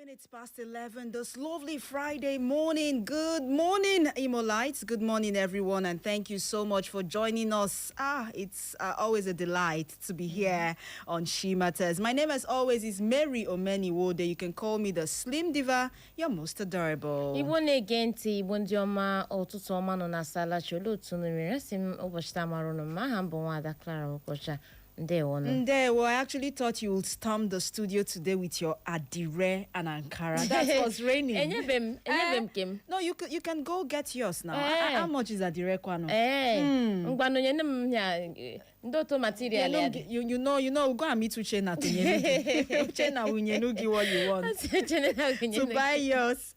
Minutes past 11 this lovely Friday morning. Good morning, Imolites. Good morning, everyone, and thank you so much for joining us. It's always a delight to be here on She Matters. My name, as always, is Mary Omeniwode. You can call me the Slim Diva. You're most adorable. Igbo na-ege ntị Igbo ndị ọma ụtụtụ ọma nọ na sala cholo otu numere si m ụbọchị tamarụ nụ ma ha mbụ nwaada Clara Okocha. Ndewo, I actually thought you would storm the studio today with your adire and Ankara. That was raining. No, you can go get yours now. How much is adire kwano? Ndoto material. You know, go and meet Uchenna to Uchenna unyenugi what you want to buy yours.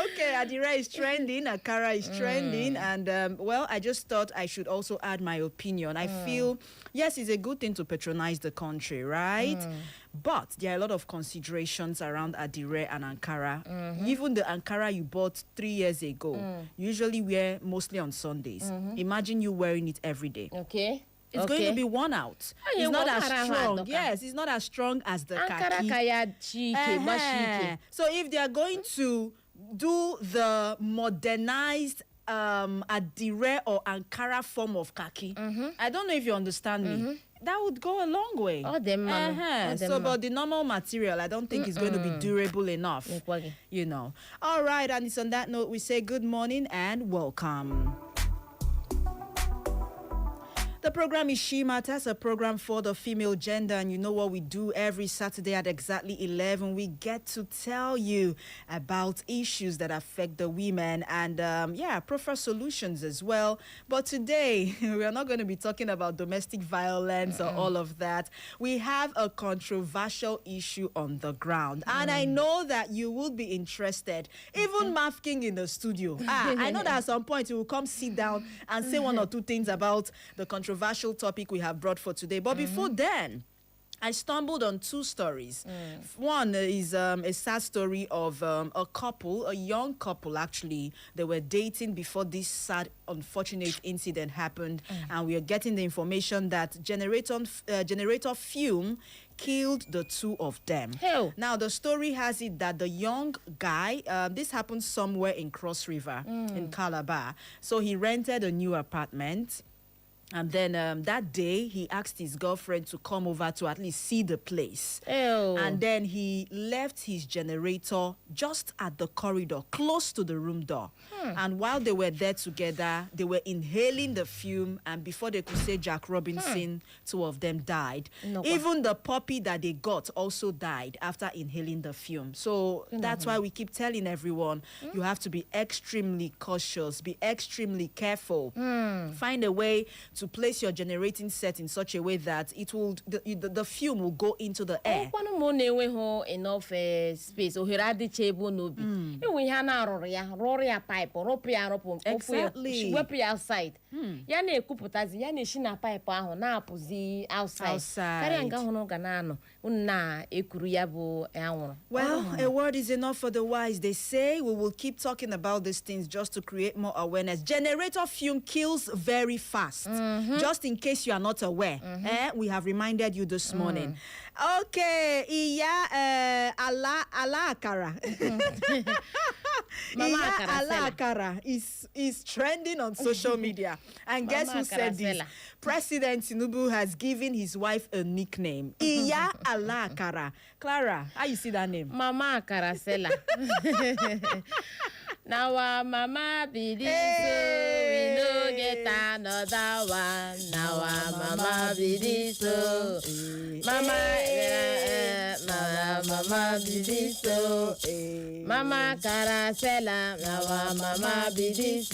Okay, adire is trending, Ankara is trending, and well, I just thought I should also add my opinion. I feel yes, it's a good thing to patronize the country, right? But there are a lot of considerations around adire and Ankara. Even the Ankara you bought 3 years ago, usually wear mostly on Sundays. Imagine you wearing it every day. Okay. It's going to be worn out. It's not as strong. Yes, it's not as strong as the khaki. So if they are going to do the modernized adire or Ankara form of khaki, I don't know if you understand me. That would go a long way. But the normal material, I don't think it's going to be durable enough. You know. All right, and it's on that note we say good morning and welcome. The program is She Matters, a program for the female gender, and you know what we do every Saturday at exactly 11. We get to tell you about issues that affect the women and, prefer solutions as well. But today, we are not going to be talking about domestic violence or all of that. We have a controversial issue on the ground, and I know that you will be interested. Even Maf King in the studio. I know that at some point he will come sit down and say one or two things about the controversial topic we have brought for today. But before then, I stumbled on two stories. One is a sad story of a couple, a young couple actually. They were dating before this sad, unfortunate incident happened. And we are getting the information that generator fume killed the two of them. Hell. Now, the story has it that the young guy, this happened somewhere in Cross River in Calabar. So he rented a new apartment. And then that day, he asked his girlfriend to come over to at least see the place. Ew. And then he left his generator just at the corridor, close to the room door. And while they were there together, they were inhaling the fume. And before they could say Jack Robinson, two of them died. Even the puppy that they got also died after inhaling the fume. So that's why we keep telling everyone, you have to be extremely cautious, be extremely careful. Find a way to place your generating set in such a way that it will the fume will go into the air. Enough space. Exactly. Outside. Well, a word is enough for the wise. They say we will keep talking about these things just to create more awareness. Generator fume kills very fast. Just in case you are not aware, we have reminded you this morning. Okay, Iya Allah Akara. Iya Allah Akara is trending on social media. And guess who said this? President Tinubu has given his wife a nickname. Iya Allah Akara. Clara, how you see that name? Mama Karasela. Now our mama be this, we no get another one. Now our mama be this, mama be this, mama Karasela. Now our mama be this,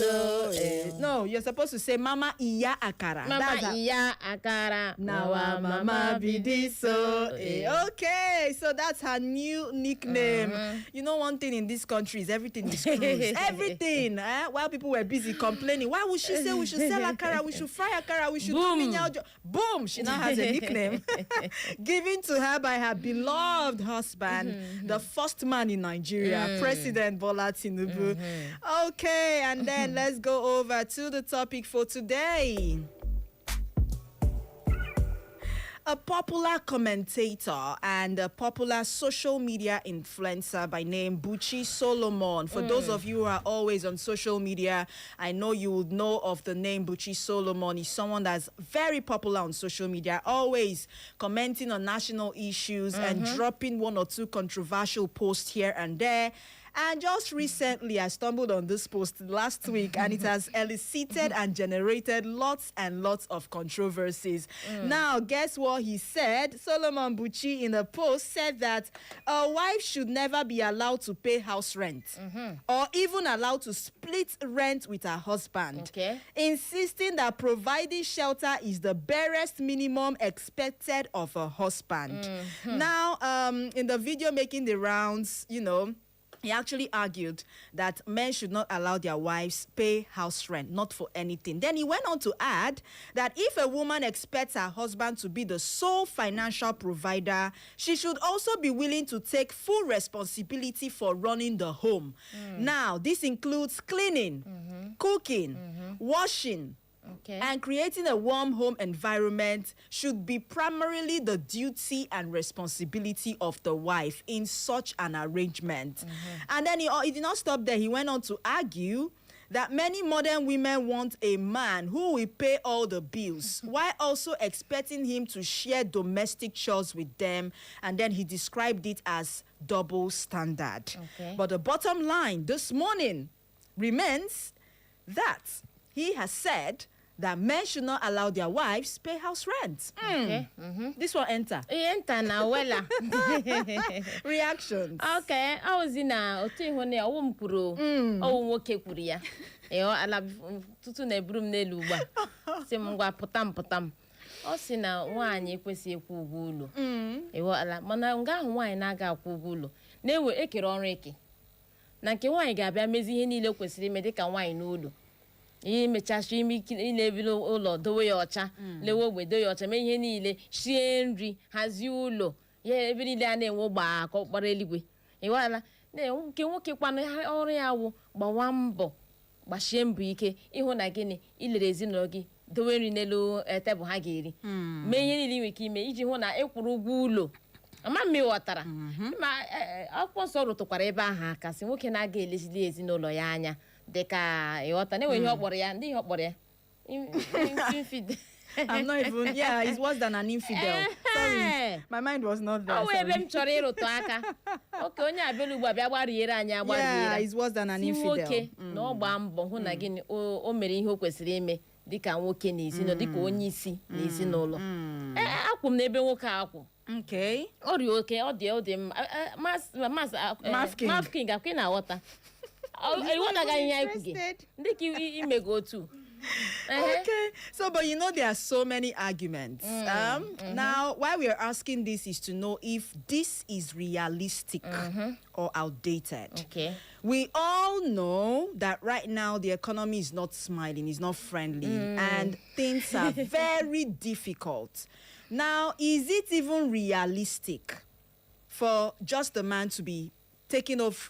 No, you're supposed to say Mama Iya Akara. Mama Iya Akara. Now our mama be this, Okay, so that's her new nickname. You know, one thing in this country is everything is cruise. Everything. While people were busy complaining, why would she say we should sell Akara, we should fry Akara, we should do minyao? Boom! She now has a nickname given to her by her beloved husband, the first man in Nigeria, President Bola Tinubu. Okay, and then let's go over to the topic for today. A popular commentator and a popular social media influencer by name Buchi Solomon. For those of you who are always on social media, I know you would know of the name Buchi Solomon. He's someone that's very popular on social media, always commenting on national issues and dropping one or two controversial posts here and there. And just recently, I stumbled on this post last week, and it has elicited and generated lots and lots of controversies. Now, guess what he said? Solomon Buchi in a post said that a wife should never be allowed to pay house rent or even allowed to split rent with her husband, insisting that providing shelter is the barest minimum expected of a husband. Now, in the video making the rounds, he actually argued that men should not allow their wives pay house rent, not for anything. Then he went on to add that if a woman expects her husband to be the sole financial provider, she should also be willing to take full responsibility for running the home. Now, this includes cleaning, cooking, washing, and creating a warm home environment should be primarily the duty and responsibility of the wife in such an arrangement. And then he did not stop there. He went on to argue that many modern women want a man who will pay all the bills while also expecting him to share domestic chores with them. And then he described it as double standard. But the bottom line this morning remains that he has said that men should not allow their wives pay house rent. This will enter. Enter now, wella. Reactions. Okay, I was in a hotel I won't kuro. Oh, okay, Korea. I love to ne broom ne luba. Simwa potam. O si na nwaanyị ekwesị ekwu ụgwọ ụlọ. Ala mana nga nwaanyị na-aga akwụ ụgwọ ụlọ. Na-ewe ekere ọrụ eke. Na nke nwaanyị ga-abịa mezi ihe niile kwesịrị ime dịka nwaanyị n'ụlọ. Imechachi ime ile ụlọ dowe ya ọcha, lewe ogbe dowe ya ọcha, mee ihe niile, sie nri, hazie ụlọ, ya ebe niile a na-enwe gbaa ka ọkpara eluigwe. Ala nke nwoke kwana ọrụ ya wụ gbawa mbọ, gbachie mbọ ike ịhụ na gịnị ilere ezinụlọ gị dowe nri n'elu tebụl ha ga-eri. Mee ihe niile inwe ike ime iji hụ na ịkwụrụ ụgwọ ụlọ. Ama m ghọtara ma akwụkwọ nsọ rụtụkwara ebe ahụ aka sị nwoke na-aga elezili ezinụlọ ya anya dịka ịghọta na-enwe ihe ọkpọrọ ya ndị ihe ọkpọrọ ya infidel. I'm not even, it's worse than an infidel. Sorry, my mind was not there. Ebe m chọrọ ịrụtụ aka. Okay, onye abịala ugbu a bịa gbariere anyị agbariere. Yeah, it's worse than an infidel. Nwoke na ọ gbaa mbọ hụ na gịnị o mere ihe o kwesịrị ime dịka nwoke n'ezinụlọ dịka onye isi n'ezinụlọ. Akwụ m n'ebe nwoke akwụ. Okay. Ọ dị oke, ọ dị Mafking akwụ na-aghọta. Ịghọtaga ihe anyị kwuge. Dịka imego otu. Okay, so but there are so many arguments. Now, why we are asking this is to know if this is realistic or outdated. Okay. We all know that right now the economy is not smiling, it's not friendly, and things are very difficult. Now, is it even realistic for just the man to be taking over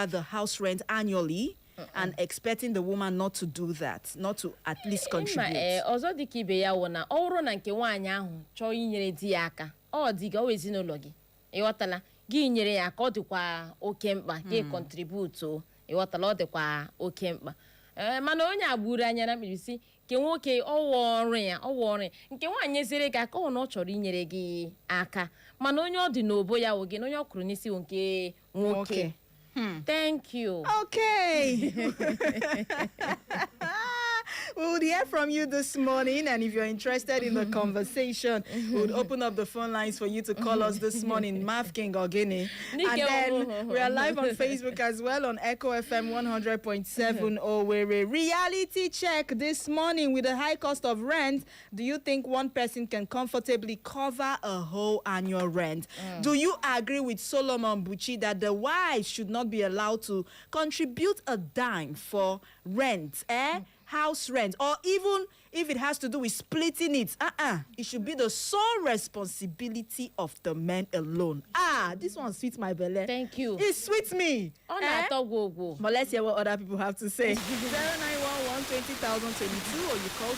the house rent annually? And expecting the woman not to do that, not to at least contribute. Ọzọ dịka ibe ya wụ na ọ bụrụ na nke nwaanyị ahụ chọọ inyere di ya aka, ọ dị ga ezinụlọ gị. Ịghọtala, gị nyere ya aka ọ dịkwa oke mkpa, gị contribute o. Ịghọtala, ọ dịkwa oke mkpa. Mana onye agburu anya na mmiri si nke nwoke ọwụ ọrụ ya, nke nwaanyị ezere gị aka ọ na ọ chọrọ inyere gị aka. Mana onye ọ dị n'obo ya wụ gị na onye ọ kụrụ n'isi wụ nke nwoke. Thank you. Okay. We'll hear from you this morning, and if you're interested in the conversation, we'll open up the phone lines for you to call us this morning, Mafking or Guinea. And then we are live on Facebook as well on Echo FM 100.7 Owerri. Reality check this morning. With the high cost of rent, do you think one person can comfortably cover a whole annual rent? Do you agree with Solomon Buchi that the wives should not be allowed to contribute a dime for rent, house rent, or even if it has to do with splitting it? It should be the sole responsibility of the men alone. This one sweets my belly. Thank you. It sweets me. But let's hear what other people have to say. 091 2022, or you call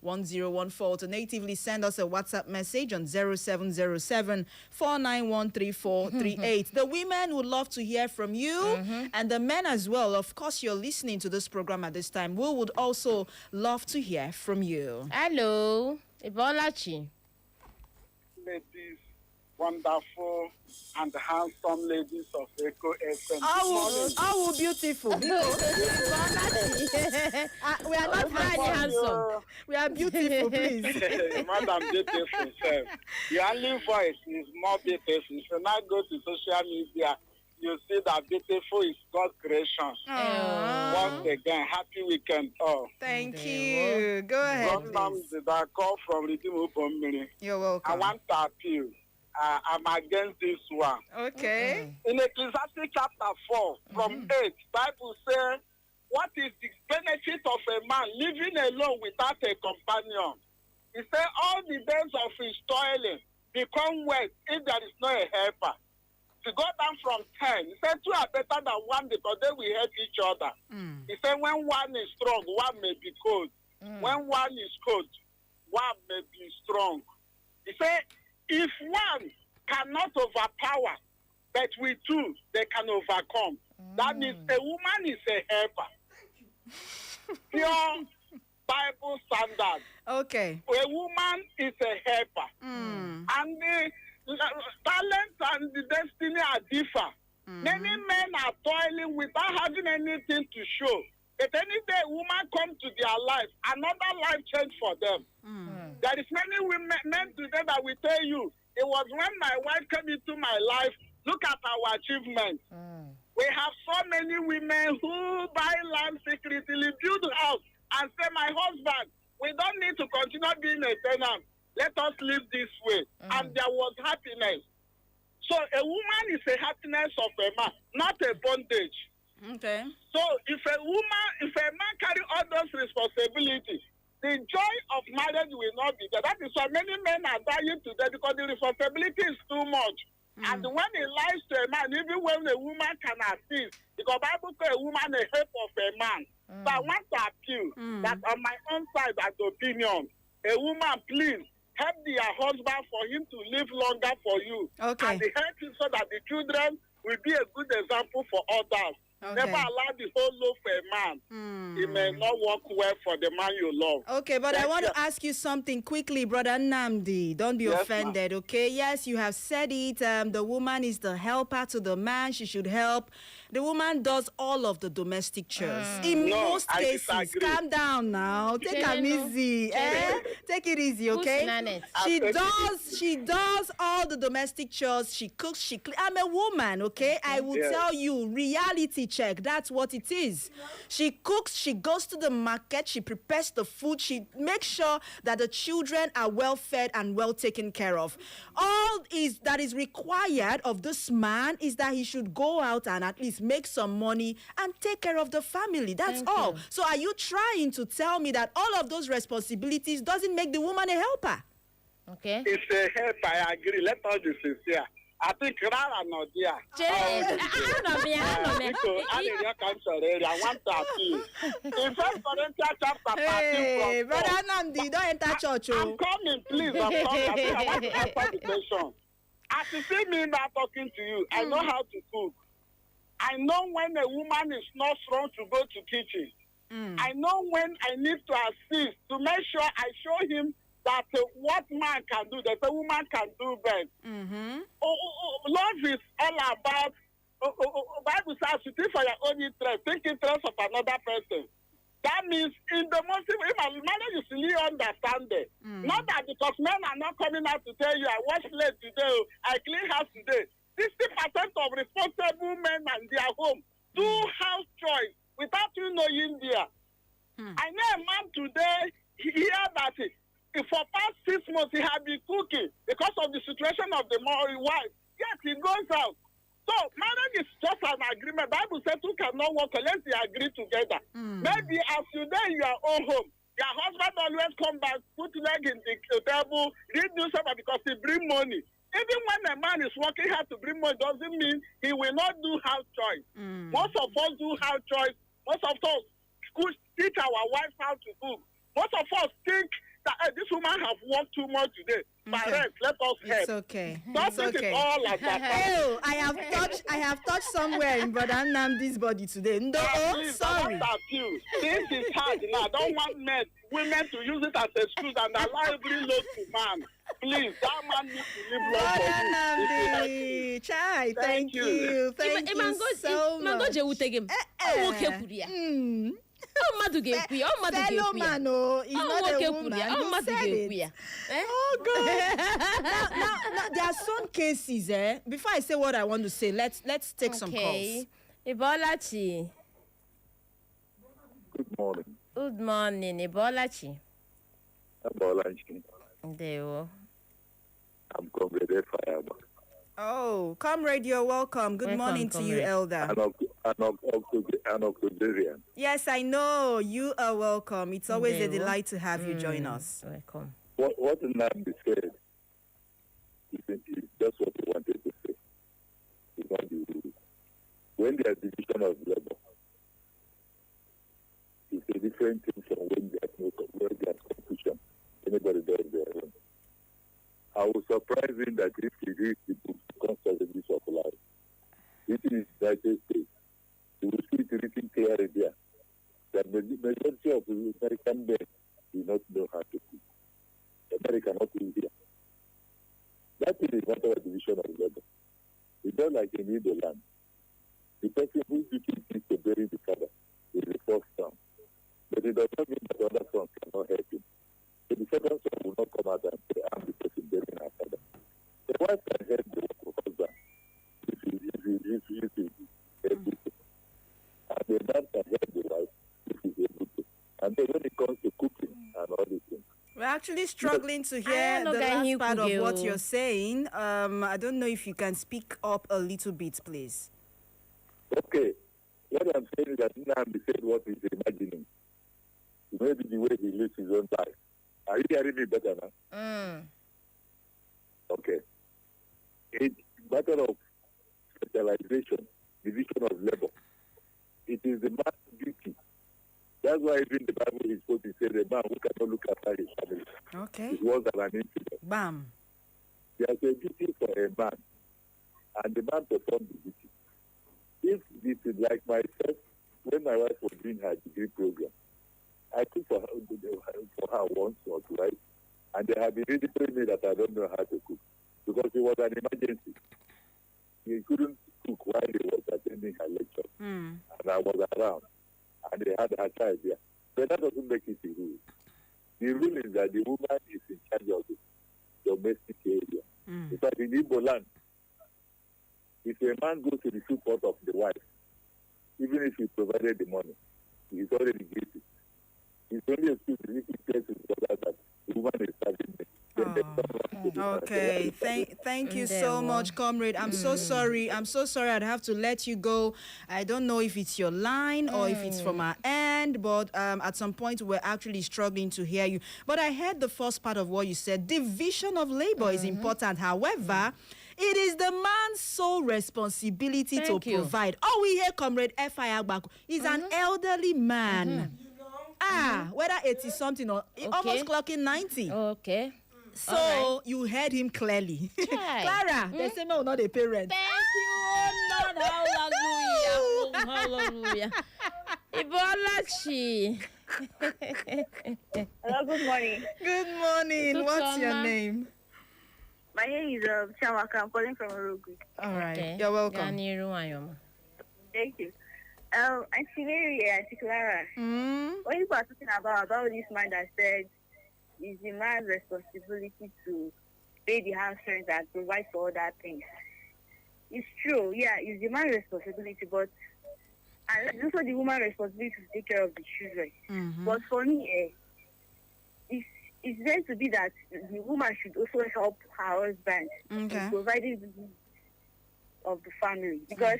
0707-454-1014. Alternatively, send us a WhatsApp message on 0707-491-3438. The women would love to hear from you, and the men as well. Of course, you're listening to this program at this time. We would also love to hear from you. Hello, Ibolachi. Ladies, wonderful and handsome ladies of Echo FM. Oh, beautiful. We are not very handsome. We are beautiful, please. Madam beautiful, sir. Your only voice is more beautiful. If you now go to social media, you see that beautiful is God's creation. Once again, happy weekend all. Thank you. Go ahead, please. Did I call from Redeem Upomiri? You're welcome. I want to appeal. I'm against this one. Okay. In Ecclesiastes chapter 4, from 8, Bible says, what is the benefit of a man living alone without a companion? He said, all the days of his toiling become wet if there is no a helper. To go down from 10, he said, two are better than one because they will help each other. He said, when one is strong, one may be cold. When one is cold, one may be strong. He said, if one cannot overpower, but with two, they can overcome. That means a woman is a helper. Pure Bible standard. Okay. A woman is a helper. And the talent and the destiny are different. Many men are toiling without having anything to show. But any day a woman comes to their life, another life change for them. There is many men today that will tell you, it was when my wife came into my life, look at our achievements. We have so many women who buy land secretly, build house, and say, my husband, we don't need to continue being a tenant. Let us live this way. And there was happiness. So a woman is a happiness of a man, not a bondage. Okay. So if a man carry all those responsibilities, the joy of marriage will not be there. That is why many men are dying today because the responsibility is too much. And when he lies to a man, even when a woman can assist, because Bible calls a woman a help of a man. So I want to appeal that on my own side as opinion, a woman, please help their husband for him to live longer for you. Okay. And help him so that the children will be a good example for others. Okay. Never allow the whole loaf for a man. It may not work well for the man you love. Okay, but I want to ask you something quickly, Brother Nnamdi. Don't be offended, okay? Yes, you have said it. The woman is the helper to the man. She should help. The woman does all of the domestic chores. In most cases, calm down now. Take it easy. Take it easy, okay? She does all the domestic chores. She cooks, she cleans. I'm a woman, okay? I will tell you, reality check. That's what it is. She cooks, she goes to the market, she prepares the food, she makes sure that the children are well fed and well taken care of. All that is required of this man is that he should go out and at least make some money and take care of the family. That's all. So are you trying to tell me that all of those responsibilities doesn't make the woman a helper? Okay. It's a help, I agree. Let us be sincere. I think Rara not there. I want to appeal. In 1 Corinthians chapter 13, hey, Brother Nnamdi, don't enter church. I'm coming, please. I'm coming. I want to answer the question. As you see me now talking to you, I know how to cook. I know when a woman is not strong to go to kitchen. I know when I need to assist to make sure I show him that what man can do, that a woman can do best. Love is all about, Bible says, you think for your own interest, think interest of another person. That means in the most, if a marriage is really understand it. Not that because men are not coming out to tell you, I washed plate today, I clean house today. 60% of responsible men and their home do house chores without you knowing there. I know a man today, hear that for past 6 months he had been cooking because of the situation of the wife. Yes, he goes out. So marriage is just an agreement. Bible says two cannot work unless they agree together. Maybe as you there in your own home, your husband always come back, put leg in the table, read newspaper because he bring money. Even when a man is working hard to bring money, doesn't mean he will not do house chores. Most of us do house chores Most of us could teach our wives how to cook. Most of us think that this woman have worked too much today. Okay. Parents, let us help. It's okay. Don't It's think okay. it's all like that. Oh, I have touched somewhere in Brother Nnamdi's body today. No, Please, sorry. I want you. This is hard now. I don't want women to use it as an excuse and allow every load to man. Please, that man needs to live long Brother for you. Nnamdi, Chai, thank you. you. Thank you so much. Fellow man, oh, he's not a woman. Who said it? Oh, God. now, there are some cases, before I say what I want to say, let's take some calls. Ibolachi. Good morning. Good morning, Ibolachi. Abolachi. Dewo. I'm Comrade Fayaba. Oh, Comrade, you're welcome. Good morning to you, Elder. An Octogenarian. Yes, I know. You are welcome. It's always a delight to have you join us. Welcome. What Nnamdi said is just what he wanted to say. It's not the rule. When there's division of labor, it's a different thing from when there's confusion. Anybody does their own. I was surprised that if you read the book, Constitution of Life, it is United States. You will see it written clearly there that the majority of the American men do not know how to cook. America not India. That is not a division of labor. It's not like in the land. The person who is to bury the father is the first son. But it does not mean that the other sons cannot help him. So the second son will not come out and say, I'm the person burying our father. The wife can help the husband if he able to. And the man can help the wife if he's able to. And then when it comes to cooking and all these things, we're actually struggling to hear the last part of what you're saying. I don't know if you can speak up a little bit, please. Okay. What I'm saying is that Nnamdi said what he's imagining. Maybe the way he lives his own life. Are you hearing me better now? Okay. It's a matter of specialization, division of labor. It is the man's duty. That's why even the Bible is supposed to say the man who cannot look after his family. Okay. It was an incident. Bam. There's a duty for a man, and the man performs the duty. If this is like myself, when my wife was doing her degree program, I cooked for her once or twice, and they have been ridiculing me that I don't know how to cook because it was an emergency. He couldn't cook while he was attending her lecture, and I was around, and they had her child there. But that doesn't make it a rule. The rule is that the woman is in charge of the domestic area. In fact, in Igbo land, if a man goes to the support of the wife, even if he provided the money, he's already guilty. It's only a few places that the woman is serving me. Okay, thank you so much, Comrade. I'm so sorry. I'd have to let you go. I don't know if it's your line or if it's from our end, but at some point we're actually struggling to hear you. But I heard the first part of what you said. Division of labor is important. However, it is the man's sole responsibility to provide. All we hear, Comrade F.I. Agbaku, is an elderly man. Whether 80 something or almost clocking 90. Okay. So you heard him clearly. Clara, they say no, not a parent. Thank you, oh Lord. Hallelujah. Ibolachi. Hello, good morning. Good morning. What's your name? My name is Chamaka. I'm calling from Uruguay. All right. You're welcome. Thank you. Auntie Mary, Auntie Clara, when you were talking about this man that said it's the man's responsibility to pay the house rent and provide for other things. It's true, yeah, it's the man's responsibility, but and it's also the woman's responsibility to take care of the children. But for me, it's meant to be that the woman should also help her husband in providing the needs of the family. Because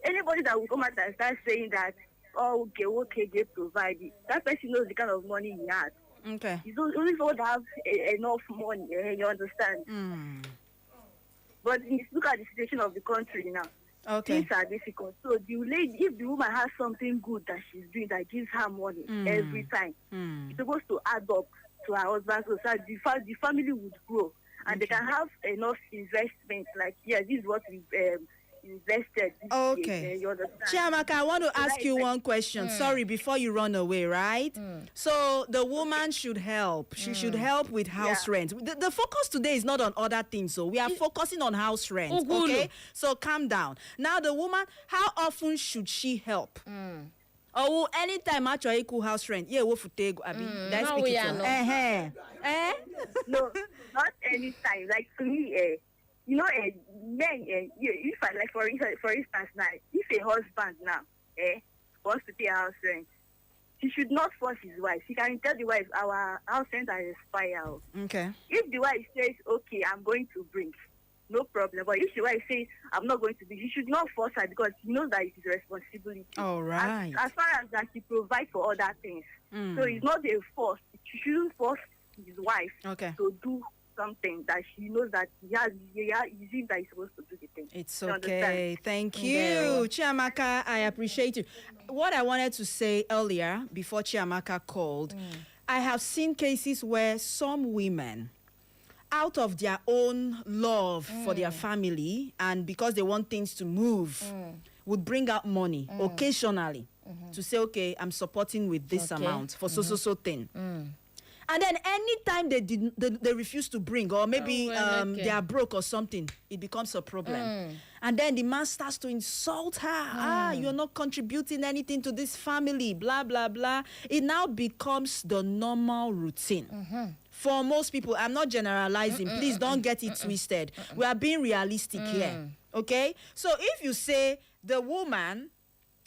anybody that will come out and start saying that, oh, okay, they provide it, that person knows the kind of money he has. Okay. He's only supposed to have enough money, you understand? But look at the situation of the country now. Okay. Things are difficult. So the lady, if the woman has something good that she's doing that gives her money every time, it's supposed to add up to her husband so that the family would grow and they can have enough investment. Like, yeah, this is what we invested this Okay. year. You understand? Chiamaka, I want to So ask that you is one question. Sorry, before you run away, right? So the woman should help. She should help with house Yeah. rent. The focus today is not on other things, so we are focusing on house rent. Ugulu. Okay? So calm down. Now the woman, how often should she help? Oh, anytime actually equal house rent. Yeah, what for take? I mean, let's how speak we it are to no. No, not any time. Like to me, you know, men, if I like for instance now, if a husband now, wants to pay a house rent, he should not force his wife. He can tell the wife, our house rent has expired. Okay. If the wife says, okay, I'm going to bring, no problem. But if the wife says, I'm not going to bring, he should not force her because he knows that it is responsibility. All right. As far as that he provides for other things. So it's not a force. He shouldn't force his wife Okay. to do something that she knows that he seems that he's supposed to do the thing. It's You okay. understand? Thank you, Yeah. Chiamaka. I appreciate you. What I wanted to say earlier, before Chiamaka called, I have seen cases where some women, out of their own love for their family and because they want things to move, would bring out money occasionally to say, okay, I'm supporting with this Okay. amount for so thing. And then anytime they refuse to bring, or maybe Okay. they are broke or something, it becomes a problem. And then the man starts to insult her. You're not contributing anything to this family, blah, blah, blah. It now becomes the normal routine. For most people, I'm not generalizing. Please don't get it twisted. We are being realistic here. Okay? So if you say the woman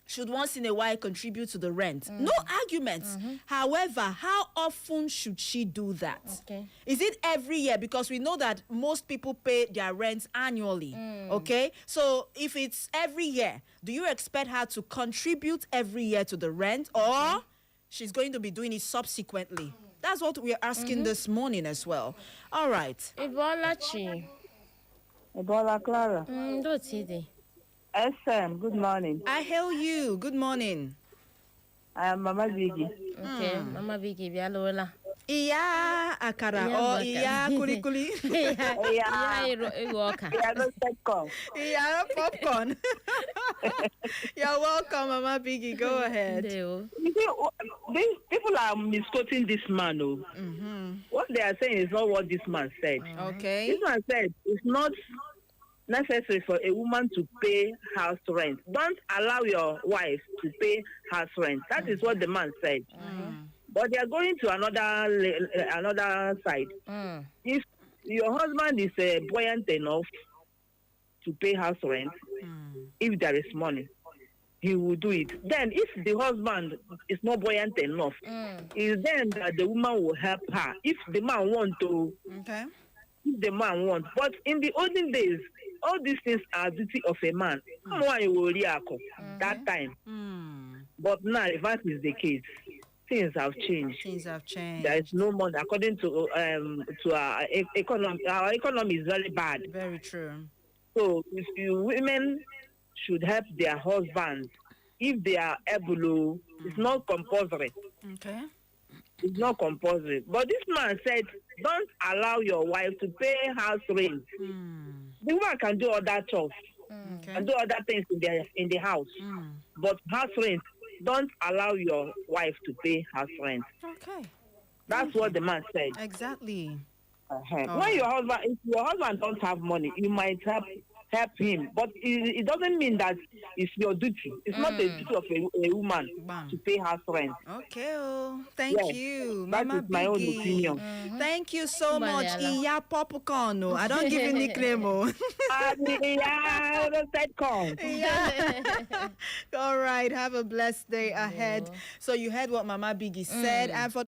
should once in a while contribute to the rent. No arguments. However, how often should she do that? Okay. Is it every year? Because we know that most people pay their rent annually. Okay? So if it's every year, do you expect her to contribute every year to the rent, or she's going to be doing it subsequently? That's what we're asking this morning as well. All right. Ibolachi. Ebola Clara. Don't see the. SM, good morning. I hail you. Good morning. I am Mama Ziggy. Okay, Mama Vicky bialola. Iya akara Iya or bakar. iya kuli kuli. Yeah, Iwoka. Yeah, popcorn. You're welcome, Mama Biggie. Go ahead. Deo. You see, these people are misquoting this man. What they are saying is not what this man said. Okay. This man said it's not necessary for a woman to pay house rent. Don't allow your wife to pay house rent. That is what the man said. But they are going to another side. If your husband is buoyant enough to pay house rent, if there is money, he will do it. Then if the husband is not buoyant enough, it's then that the woman will help her. If the man want to, Okay. if the man wants. But in the olden days, all these things are duty of a man. Someone will react that time. But now, if that is the case, things have changed. Things have changed. There is no money. According to our economy is very bad. Very true. So if women should help their husbands if they are able. It's not compulsory. Okay. It's not compulsory. But this man said, don't allow your wife to pay house rent. The woman can do other chores Okay. and do other things in the house. But house rent, don't allow your wife to pay house rent. Okay. That's what the man said. Exactly. When your husband, if your husband don't have money, you might help him. But it doesn't mean that it's your duty. It's not a duty of a woman Bam. to pay house rent. Okay. Oh, thank Yes, you, that Mama is my own Biggie. opinion. Thank you so much, Mbanyala. Iya Popcorn. Oh, I don't give you nickname. Oh. Yeah, that come. Yeah. All right. Have a blessed day ahead. So you heard what Mama Biggie said, and for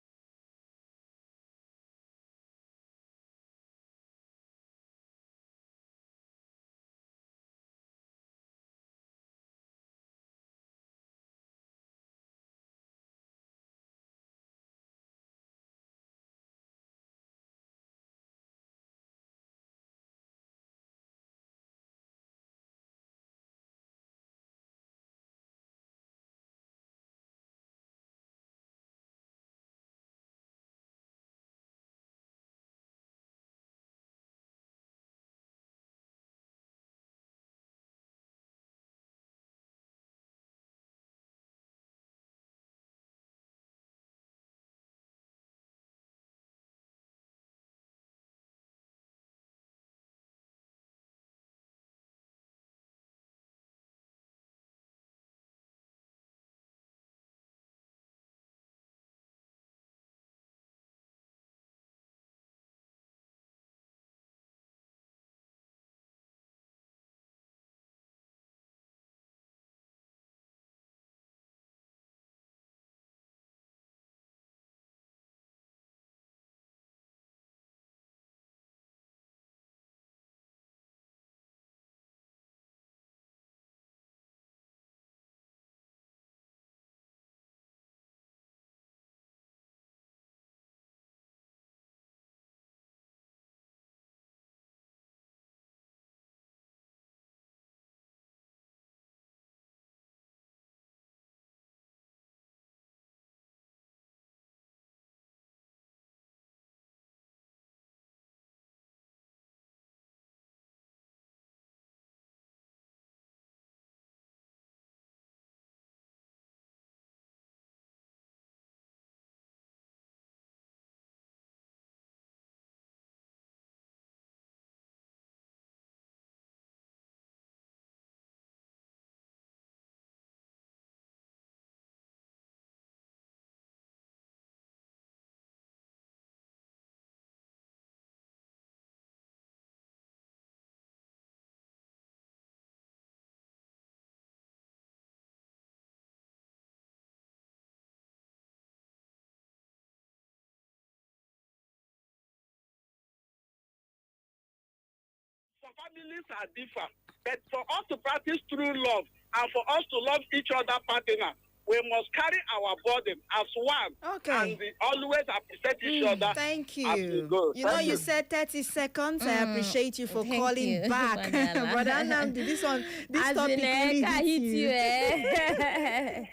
Our families are different. But for us to practice true love and for us to love each other partner, we must carry our burden as one. Okay. And we always appreciate each other. Thank as we you. go. You know, Thank you said 30 seconds. I appreciate you for Thank calling you. back. Madala. Brother Nnamdi, this As topic in, really can hit hit you. you, eh?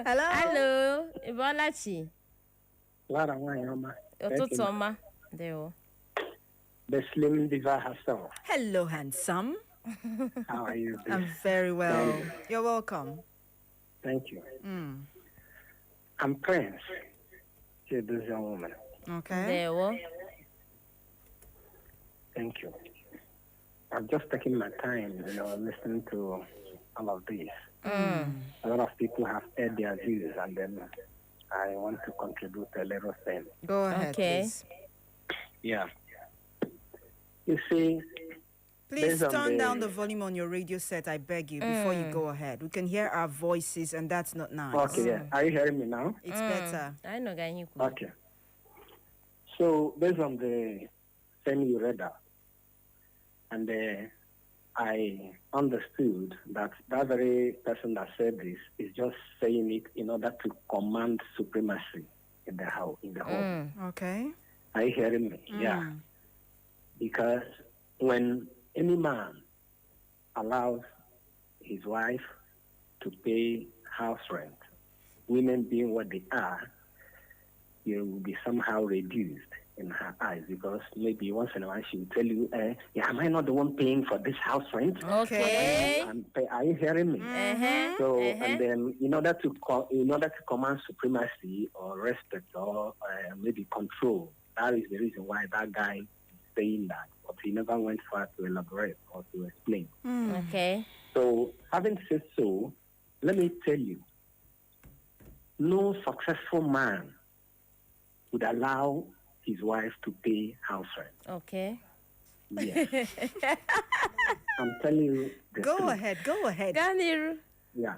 Hello? Hello, Ibolachi. Clara Wanyama, Ụtụtụ ọma. Ndewo. the Slim Diva herself. Hello, handsome. How are you? I'm very well. You're welcome. Thank you. Mm. I'm Prince to this young woman. Okay. Ndewo. Thank you. I've just taken my time, listening to all of this. A lot of people have aired their views, and then I want to contribute a little thing. Go ahead, Okay. please. Yeah. You see, Please based on turn the- down the volume on your radio set, I beg you, before you go ahead. We can hear our voices, and that's not nice. okay, yeah. Are you hearing me now? It's better. I know anyị kwuru. Okay. So, based on the thing you read out, and I understood that that very person that said this is just saying it in order to command supremacy in the house, in the home. Okay. Are you hearing me? Yeah. Because when any man allows his wife to pay house rent, women being what they are, you will be somehow reduced in her eyes, because maybe once in a while she will tell you, yeah, am I not the one paying for this house rent? Okay. Are you hearing me? So, Uh-huh. and then in order to command supremacy or respect or maybe control, that is the reason why that guy is saying that, but he never went far to elaborate or to explain. Okay. So, having said so, let me tell you, no successful man would allow his wife to pay house rent. Okay. Yes. I'm telling you the Go truth. ahead. Go ahead. Gaa n'iru. Yeah.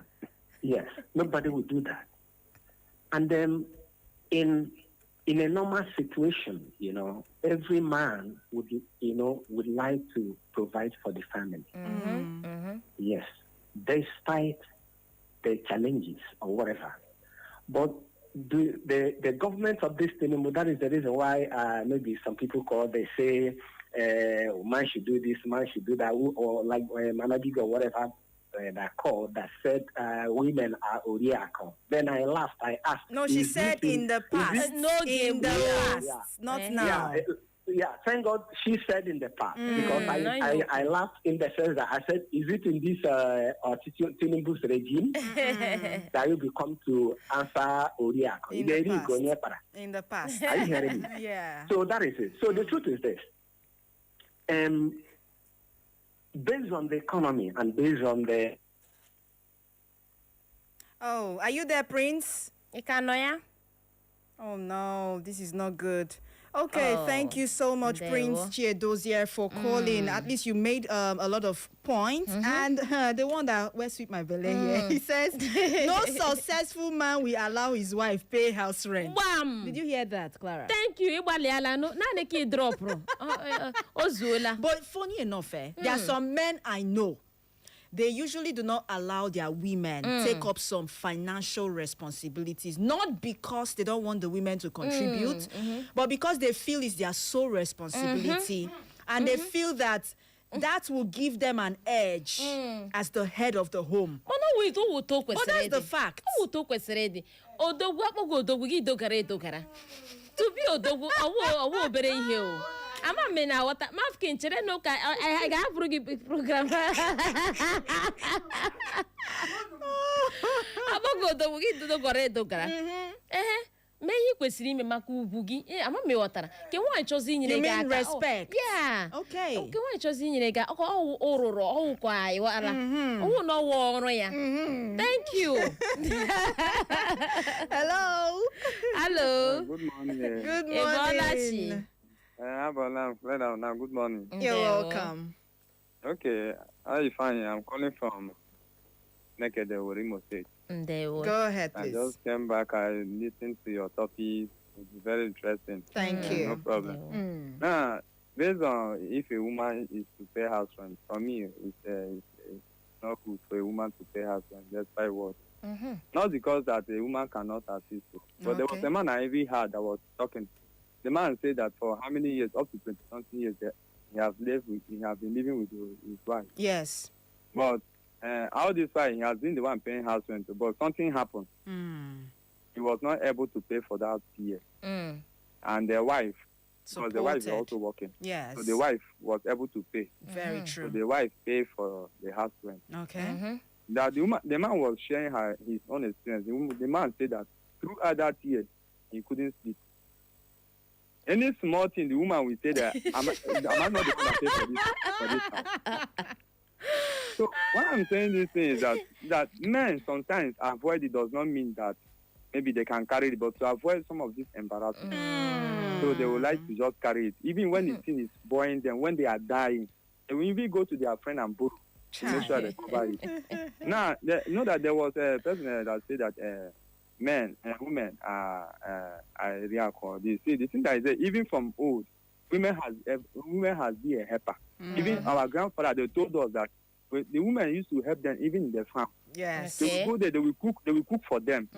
Yes. Nobody would do that. And then in a normal situation, every man would like to provide for the family. Yes. Despite the challenges or whatever. But the government of this Tinubu, that is the reason why maybe some people they say man should do this, man should do that, or like Manabigo or whatever that called that said women are Oriako. Then I laughed. I asked. No, she said in the past. In the past, Yeah. not Yeah. now. Yeah, thank God she said in the past, because I laughed in the sense that I said, is it in this Tinubu's regime that you become to answer Oriako? In the past. Are you hearing me? Yeah. So that is it. So the truth is this. Based on the economy and based on the... Oh, are you there, Prince? Ị ka nọ ya? Oh, no, this is not good. Okay, Oh, thank you so much, there Prince we Chiedozier, for calling. At least you made a lot of points. And the one that where sweet my belly here, he says, no successful man will allow his wife pay house rent. Gbam! Did you hear that, Clara? Thank you. Ịgbalịala nụ. Naanị ka ị drọpụrụ. O zuola. But funny enough, there are some men I know. They usually do not allow their women take up some financial responsibilities, not because they don't want the women to contribute, but because they feel it's their sole responsibility. And they feel that that will give them an edge as the head of the home. Mana o wito wuto kwesịrị But that's ịdị. the fact. O wuto kwesịrị ịdị. Odogwu akpọghị odogwu gị dogara edogara. Tupu odogwu ọwụ obere ihe o. Ama mme na wata mafki nchere no ka I ga-abụrụ gị program. Akpọghị odogwu gị dogara edogara. Mee ihe kwesịrị ime maka ugwu gị. Ama mme ghọtara. Ke nwaanyị chọzi inyere You gị mean aka. respect? Yeah. Okay. Ke nwaanyị chọzi inyere gị aka. Ọ ụrụrụ ọwụkwa ịwara. Ọwụ na ọwụ ọrụ ya. Thank you. Hello. Hello. Good morning. Good Ebolachi. morning. Good morning. You're Ndewo. welcome. Okay, how you fine? I'm calling from Nekede, Imo State. Ndewo. Go ahead, I please. just came back. I listened to your topic. It's very interesting. Thank you. No problem. Ndewo. Now, based on if a woman is to pay house rent, for me, it's not good for a woman to pay house rent. That's by what. Not because that a woman cannot assist, but there was a man I even heard that was talking. The man said that for how many years, up to 20-something years, he has been living with his wife. Yes. But all this while, he has been the one paying house rent. But something happened. He was not able to pay for that year. And their wife, because the wife is also working. Yes. So the wife was able to pay. Very true. So the wife paid for the house rent. Okay. That the man was sharing his own experience. The man said that throughout that year, he couldn't sleep. Any small thing, the woman will say that, am I not the one that paid for this house? So what I'm saying this thing is that men sometimes avoid it does not mean that maybe they can carry it, but to avoid some of this embarrassment. So they would like to just carry it. Even when the thing is boring them, when they are dying, they will even go to their friend and borrow to make sure they cover it. Now, know that there was a person that said that men and women are react or this. See, the thing that is that even from old, women has been a helper. Even our grandfather, they told us that the women used to help them even in the farm. Yes. They will go there, they will cook for them.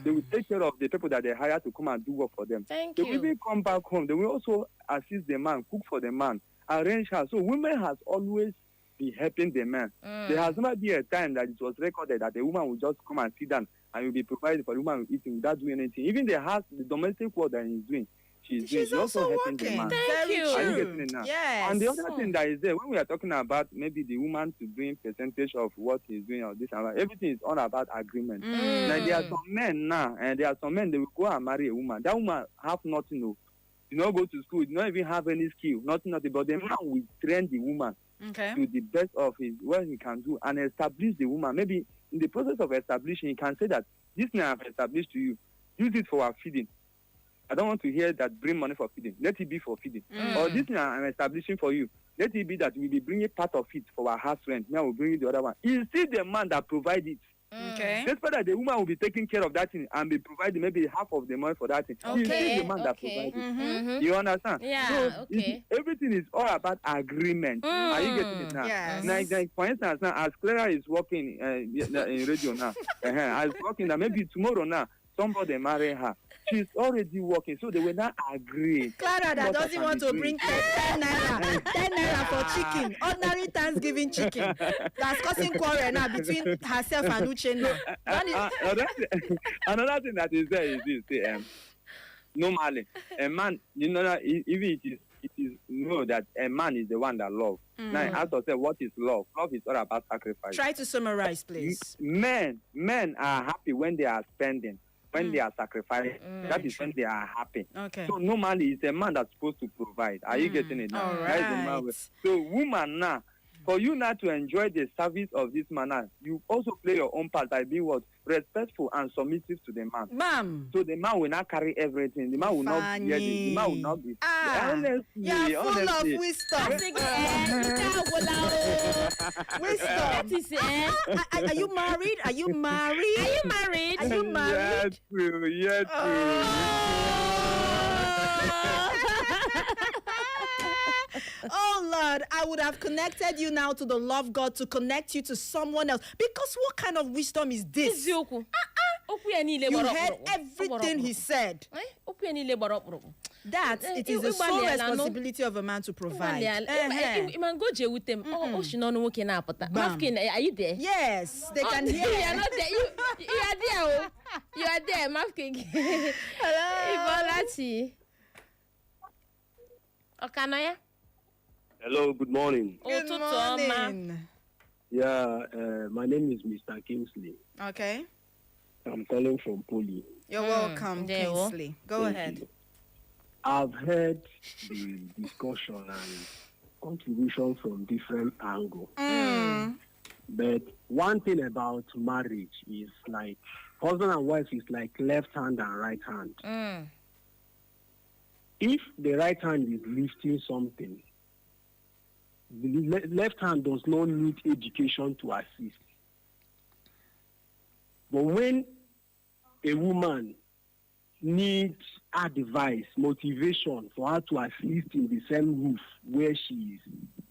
They will take care of the people that they hire to come and do work for them. Thank they you. will even come back home. They will also assist the man, cook for the man, arrange house. So women has always been helping the man. There has never been a time that it was recorded that the woman will just come and sit down and will be provided for the woman eating without doing anything. Even the domestic work that he's doing, she's also helping the man. Thank you. Are you getting it now? Yes. And the other thing that is there, when we are talking about maybe the woman to bring percentage of what he's doing or this and that, everything is all about agreement. Now there are some men now, and there are some men, they will go and marry a woman. That woman have nothing, no. You not go to school, you not even have any skill, nothing. But the man will train the woman to the best of what he can do and establish the woman. Maybe in the process of establishing, he can say that this thing I have established to you, use it for our feeding. I don't want to hear that bring money for feeding. Let it be for feeding. Or this thing I'm establishing for you, let it be that we'll be bringing part of it for our house rent. Now we'll bring you the other one. It's still the man that provides it. Okay. Despite that the woman will be taking care of that thing and be providing maybe half of the money for that thing. It's still the man that provides it. You understand? Yeah, so okay. Everything is all about agreement. Are you getting it now? Yes. Like, for instance, now as Clara is working in radio now, as working now, maybe tomorrow now, somebody marry her. She's already working, so they will not agree. Clara that doesn't want to bring 10 naira for chicken, ordinary Thanksgiving chicken. That's causing quarrel now between herself and Uchenna. Another thing that is there is this. Normally, a man, you know, even it is know that a man is the one that loves. Now, I ask yourself, what is love? Love is all about sacrifice. Try to summarize, please. Men are happy when they are spending. When they are sacrificing, that is when they are happy. Okay. So normally it's a man that's supposed to provide. Are you getting it now? All That is the man right. so woman now, for you now to enjoy the service of this man now, you also play your own part by being what? Respectful and submissive to the man. Ma'am. So the man will not carry everything. The man will not be ready. The man will not be. Honestly, You're full honestly. of wisdom. That is Are you married? Are you married? Are you married? Are you married? Yes, true. Yes, Oh Lord, I would have connected you now to the love God to connect you to someone else. Because what kind of wisdom is this? Eziokwu. Okwu ya niile You gbara heard ọkpụrụkpụ. everything he said. Okwu ya niile gbara ọkpụrụkpụ. That it is the sole responsibility of a man to provide. Ịma ngo ji ewute m. O si n'ọnụ nwoke na-apụta. Bam. Mafkin, are you there? Yes, they can You hear. are not there. You are there. Oh. You are there, Mafkin. Ibolachi. Ọkano ya? Hello, good morning. Good Ụtụtụ ọma. morning. Yeah, my name is Mr. Kingsley. Okay. I'm calling from Poli. You're welcome, there you go. Kingsley. Go Thank ahead. you. I've heard the discussion and contribution from different angles. But one thing about marriage is like husband and wife is like left hand and right hand. If the right hand is lifting something, the left hand does not need education to assist. But when a woman needs advice, motivation for her to assist in the same roof where she is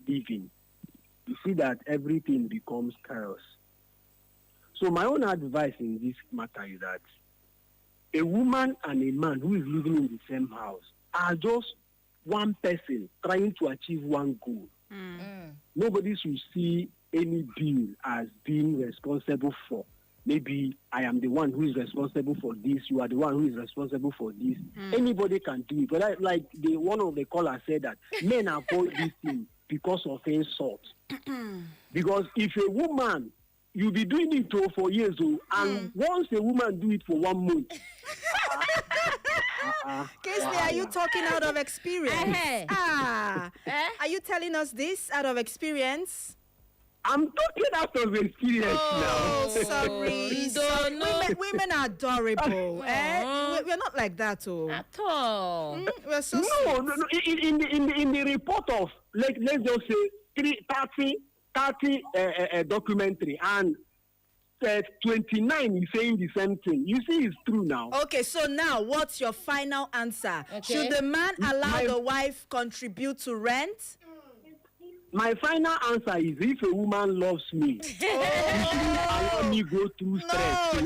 living, you see that everything becomes chaos. So my own advice in this matter is that a woman and a man who is living in the same house are just one person trying to achieve one goal. Nobody should see any bill as being responsible for. Maybe I am the one who is responsible for this, you are the one who is responsible for this. Anybody can do it. But like one of the callers said that men avoid this thing because of insult. Because if a woman, you'll be doing it for years, and once a woman do it for 1 month. Kingsley, are you talking out of experience? Are you telling us this out of experience? I'm talking out of experience now. Sorry. Women are adorable. We're not like that, at all. We're so no. In the report of let's just say 30 documentary, and 29 is saying the same thing. You see, it's true now. Okay, so now what's your final answer? Okay. Should the man allow the wife contribute to rent? My final answer is, if a woman loves me, you shouldn't allow me go through stress.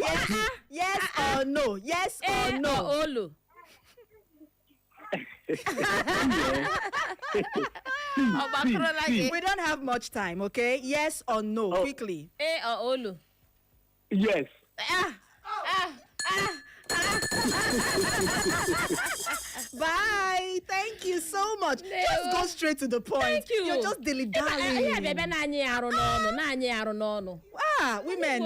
Yes or no? Yes or no? Olu. We don't have much time, okay? Yes or no? Quickly. Or Olu. Yes. Bye. Thank you so much. Just go straight to the point. Thank you. You're just dilly-dallying. Women,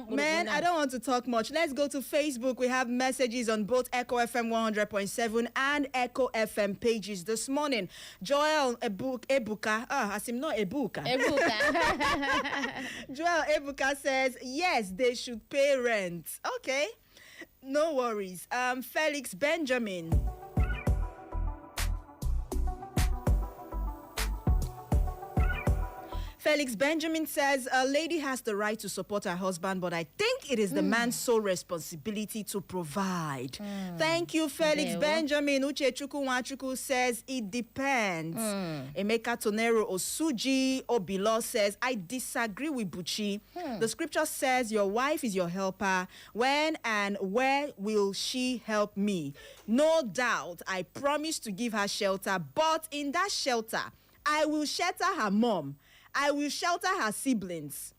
men, I don't want to talk much. Let's go to Facebook. We have messages on both Echo FM 100.7 and Echo FM pages this morning. Joel Ebuka, Joel Ebuka says, yes, they should pay rent. Okay. No worries. Felix Benjamin. Felix Benjamin says, a lady has the right to support her husband, but I think it is the man's sole responsibility to provide. Thank you, Felix Benjamin. Uche Chukwuwachuku says, it depends. Emeka Tonero Osuji Obilo says, I disagree with Buchi. The scripture says, your wife is your helper. When and where will she help me? No doubt, I promise to give her shelter, but in that shelter, I will shelter her mom. I will shelter her siblings.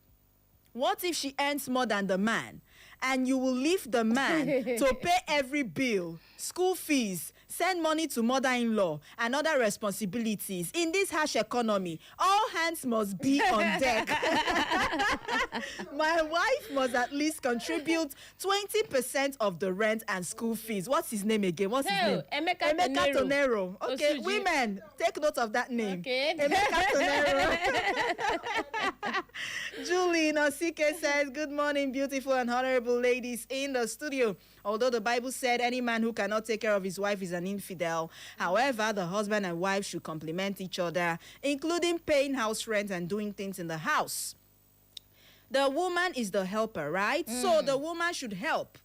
What if she earns more than the man? And you will leave the man to pay every bill, school fees, send money to mother-in-law, and other responsibilities. In this harsh economy, all hands must be on deck. My wife must at least contribute 20% of the rent and school fees. What's his name again? What's his name? Emeka Tonero. Okay, Osuji. Women, take note of that name. Okay. Emeka Tonero. Julie Nosike says, good morning, beautiful and honorable ladies in the studio. Although the Bible said any man who cannot take care of his wife is an infidel, however, the husband and wife should complement each other, including paying house rent and doing things in the house. The woman is the helper, right? So the woman should help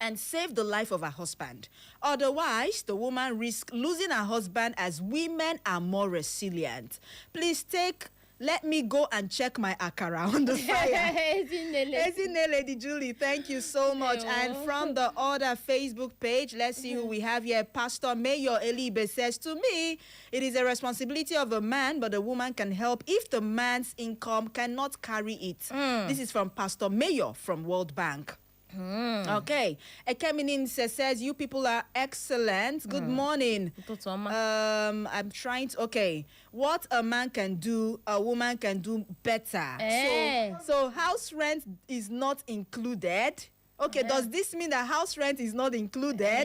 and save the life of her husband. Otherwise, the woman risks losing her husband, as women are more resilient. Please let me go and check my akara on the fire. Ezine Lady Julie, thank you so much. And from the other Facebook page, let's see who we have here. Pastor Mayor Elibe says, to me, it is a responsibility of a man, but a woman can help if the man's income cannot carry it. This is from Pastor Mayor from World Bank. Okay. Ekeminin says, you people are excellent. Good morning. I'm trying to, okay. What a man can do, a woman can do better. So house rent is not included. Okay, does this mean that house rent is not included?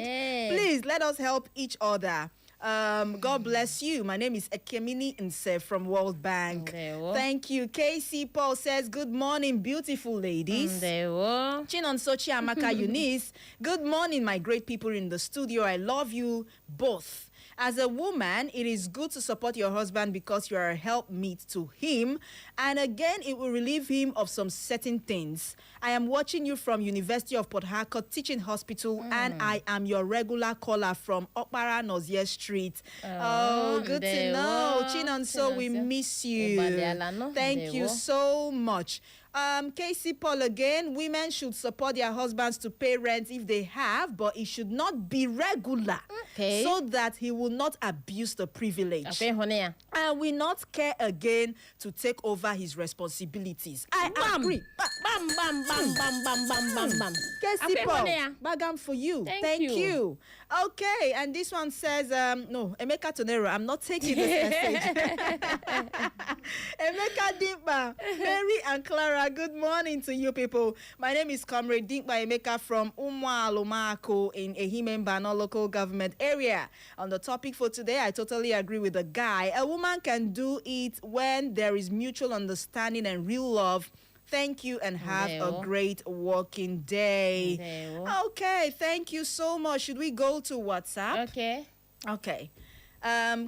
Please, let us help each other. God bless you. My name is Ekemini Nse from World Bank. Thank you. KC Paul says, good morning, beautiful ladies. Chinon Sochi Amaka Eunice, good morning, my great people in the studio. I love you both. As a woman, it is good to support your husband because you are a helpmeet to him. And again, it will relieve him of some certain things. I am watching you from University of Port Harcourt Teaching Hospital, and I am your regular caller from Okpara Nozier Street. Oh, good to know. Chinonso, we miss you. Thank you so much. Casey Paul again, women should support their husbands to pay rent if they have, but it should not be regular, so that he will not abuse the privilege. Okay, honey. And will not care again to take over his responsibilities. I agree. Bam, bam, bam, bam, bam, bam, bam, bam. Casey Okay, Paul, honey. bagam for you. Thank you. Okay, and this one says, no, Emeka Tonero, I'm not taking this message. Emeka Dimpa, Mary and Clara, good morning to you people. My name is Comrade Dimpa Emeka from Umwa Alomako in Ehimembano local government area. On the topic for today, I totally agree with the guy. A woman can do it when there is mutual understanding and real love. Thank you and have a great working day. Okay, thank you so much. Should we go to WhatsApp? Okay.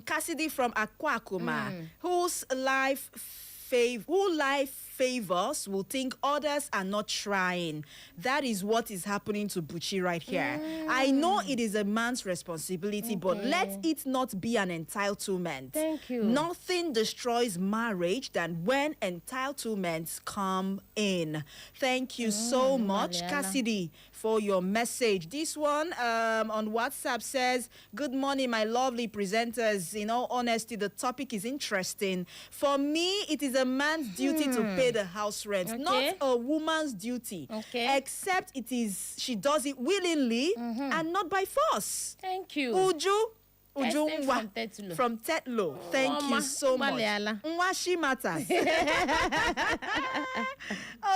Cassidy from Akwakuma, who life favors will think others are not trying. That is what is happening to Buchi right here. I know it is a man's responsibility, but let it not be an entitlement. Thank you. Nothing destroys marriage than when entitlements come in. Thank you so much, Cassidy, for your message. This one on WhatsApp says, good morning, my lovely presenters. In all honesty, the topic is interesting. For me, it is a man's duty to pay the house rent, not a woman's duty, except she does it willingly and not by force. Thank you. Uju from Tetlo. Thank you so much. Nwashi matters.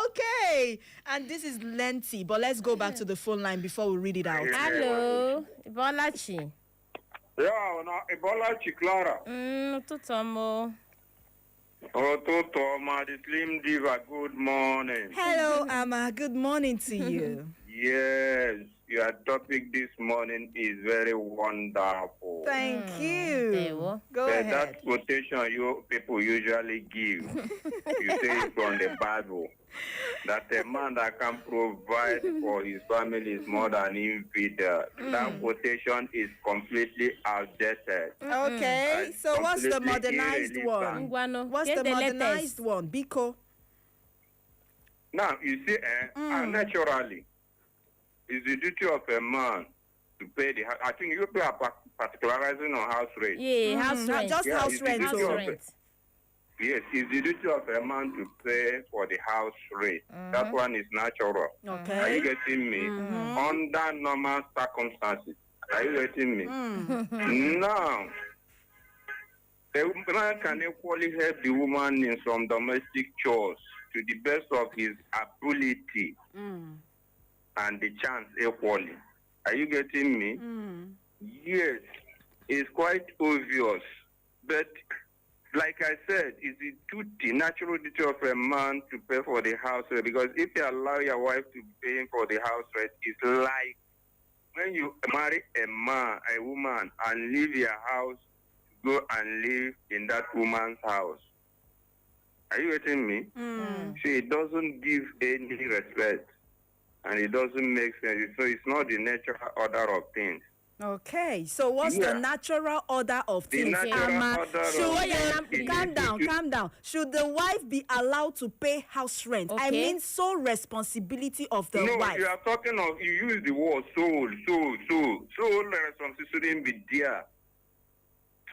Okay, and this is lengthy, but let's go back to the phone line before we read it out. Hello, Ibolachi. Yeah, Ibolachi Clara. Tutomo. Toma, the Slim Diva, good morning. Hello, Ama. Good morning to you. Yes, your topic this morning is very wonderful. Thank you. Go ahead. That quotation you people usually give, you say it from the Bible, that a man that can provide for his family is more than infidel. That quotation is completely outdated. Okay, so what's the modernized irrelevant. one? What's the modernized one? Biko? Now, you see, naturally, it's the duty of a man to pay the house. I think you are particularizing on house rent. Yeah, house rent. Just house rent. Yes, it's the duty of a man to pay for the house rent. That one is natural. Okay. Are you getting me? Under normal circumstances. Are you getting me? Now, the man can equally help the woman in some domestic chores to the best of his ability and the chance equally. Are you getting me? Yes, it's quite obvious. But like I said, it's the duty, natural duty of a man to pay for the house rent. Because if you allow your wife to pay for the house rent, it's like when you marry a woman and leave your house, go and live in that woman's house. Are you getting me? See, it doesn't give any respect. And it doesn't make sense. So it's not the natural order of things. Okay, so what's the natural order of things? Calm down. Should the wife be allowed to pay house rent? I mean, sole responsibility of the wife. No, you are talking of, you use the word sole. Sole responsibility shouldn't be there.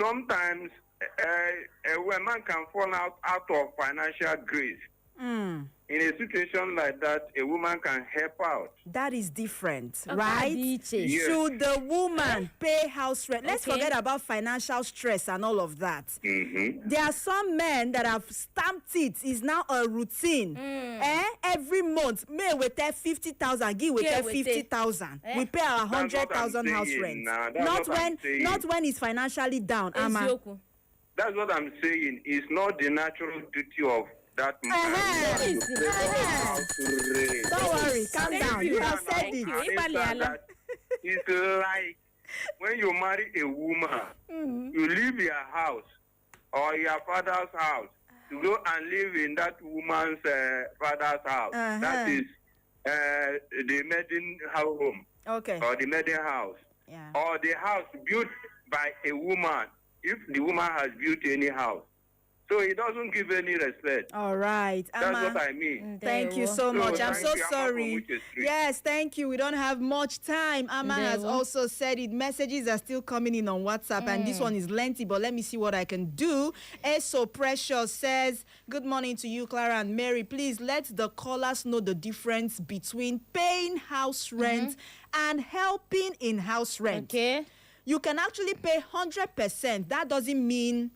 Sometimes a woman can fall out of financial grace. In a situation like that, a woman can help out. That is different, right? Yes. Should the woman pay house rent? Let's forget about financial stress and all of that. There are some men that have stamped it. It's now a routine. Every month, may we take 50,000, give we take 50,000. We pay our 100,000 house rent. Not when it's financially down. Ama. That's what I'm saying. It's not the natural duty of that man. Don't worry, calm down. You have said it. It's like when you marry a woman, you leave your house or your father's house to go and live in that woman's father's house. That is the maiden home. Okay. Or the maiden house. Yeah. Or the house built by a woman, if the woman has built any house. So he doesn't give any respect. All right. That's what I mean. Thank you so much. I'm so sorry. Yes, thank you. We don't have much time. Amma has also said it. Messages are still coming in on WhatsApp, and this one is lengthy, but let me see what I can do. Eso Precious says, good morning to you, Clara and Mary. Please let the callers know the difference between paying house rent and helping in house rent. Okay. You can actually pay 100%. That doesn't mean...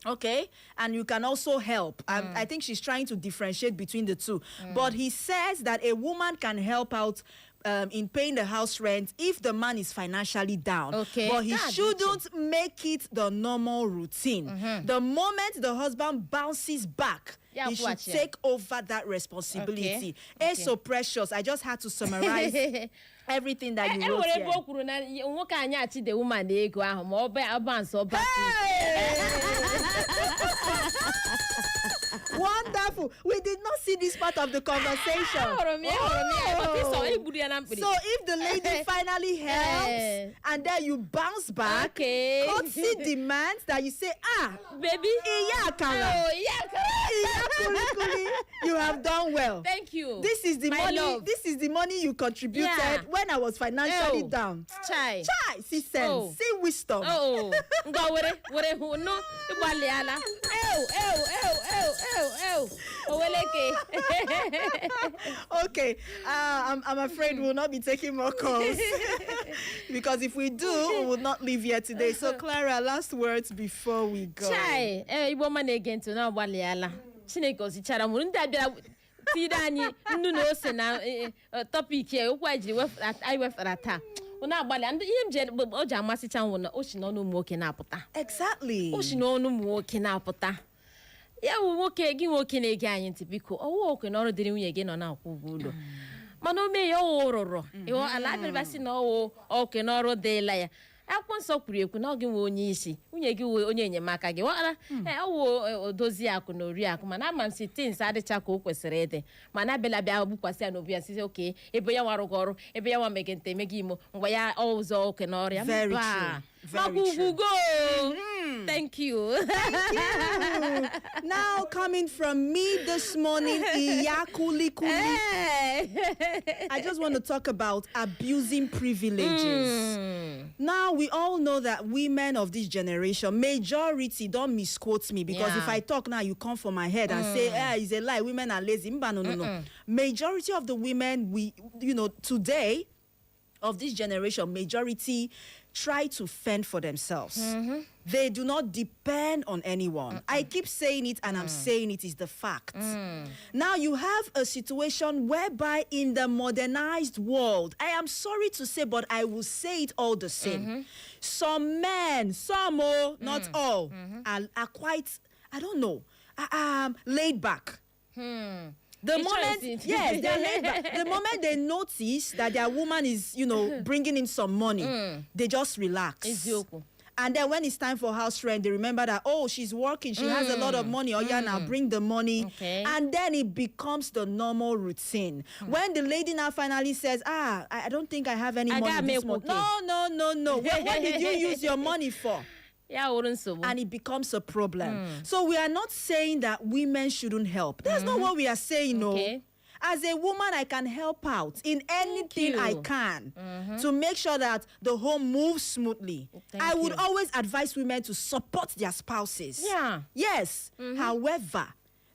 Okay, and you can also help. I think she's trying to differentiate between the two. But he says that a woman can help out in paying the house rent if the man is financially down. Okay. But he shouldn't make it the normal routine. The moment the husband bounces back, he should take over that responsibility. Okay. So Precious, I just had to summarize everything that you wrote here. Wonderful. We did not see this part of the conversation. So if the lady finally helps and then you bounce back, Kotsi demands that you say, baby, you have done well. Thank you. This is the money. Love. This is the money you contributed when I was financially down. Chai. See sense. See wisdom. Okay, I'm afraid we'll not be taking more calls because if we do, we will not leave here today. So Clara, last words before we go. Chai, Igbo man again to now Waliala. Chineke osichara mu ndị abịara tiri anyị nnu na ose na topic here okwu anyị wefara taa. Una agbali and ihe mje o ji amasịcha nwụ na o si n'ọnụ ụmụ nwoke na-apụta. Exactly. O si n'ọnụ ụmụ nwoke na-apụta. Ya wu nwoke gị nwoke na-ege anyị ntị biko ọwụ oke na ọrụ dịrị nwunye gị nọ na-akwụ ụgwọ ụlọ. Mana o mee ya ọ rụrụ. Ịhụ ala abịrịbasị na ọwụ oke na ọrụ dịla ya. Akwụkwọ nsọ kwuru ekwu na ọ gị nwe onye isi nwunye gị nwe onye enyemaka gị wara ọwụ odozi akụ na oriakụ mana ama m si tins adịcha ka o kwesịrị ịdị mana abịala bịa gbukwasị ya n'obi ya sị oke ebe ya nwa rụgị ọrụ ebe ya nwa mege nte emege imo mgbe ya ọzọ oke na ọrịa mba Thank you. Now coming from me this morning, Iyakulikuli. I just want to talk about abusing privileges. Now we all know that women of this generation, majority, don't misquote me because if I talk now, you come for my head and say, it's a lie. Women are lazy. No. Majority of the women today of this generation, majority try to fend for themselves. They do not depend on anyone. I keep saying it and I'm saying it is the fact. Now you have a situation whereby in the modernized world, I am sorry to say, but I will say it all the same. Some men, not all, are quite, I don't know, laid back. The moment, yes, they're laid back. The moment they notice that their woman is, bringing in some money, they just relax. And then when it's time for house rent, they remember that, she's working, she has a lot of money. Now bring the money. Okay. And then it becomes the normal routine. When the lady now finally says, I don't think I have any money this month. No. What did you use your money for? And it becomes a problem. So we are not saying that women shouldn't help. That's not what we are saying, no. As a woman, I can help out in anything I can to make sure that the home moves smoothly. I would always advise women to support their spouses. Yeah. Yes. However,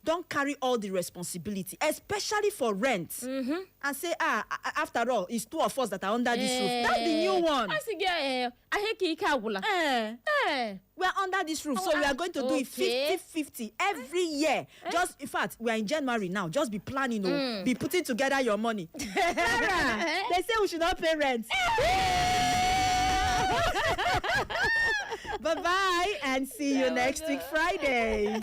don't carry all the responsibility, especially for rent. And say, after all, it's two of us that are under this roof. That's the new one. We're under this roof, so we are going to do it 50-50 every year. Just, in fact, we are in January now. Just be planning, be putting together your money. Clara, they say we should not pay rent. Bye-bye, and see you next week, Friday.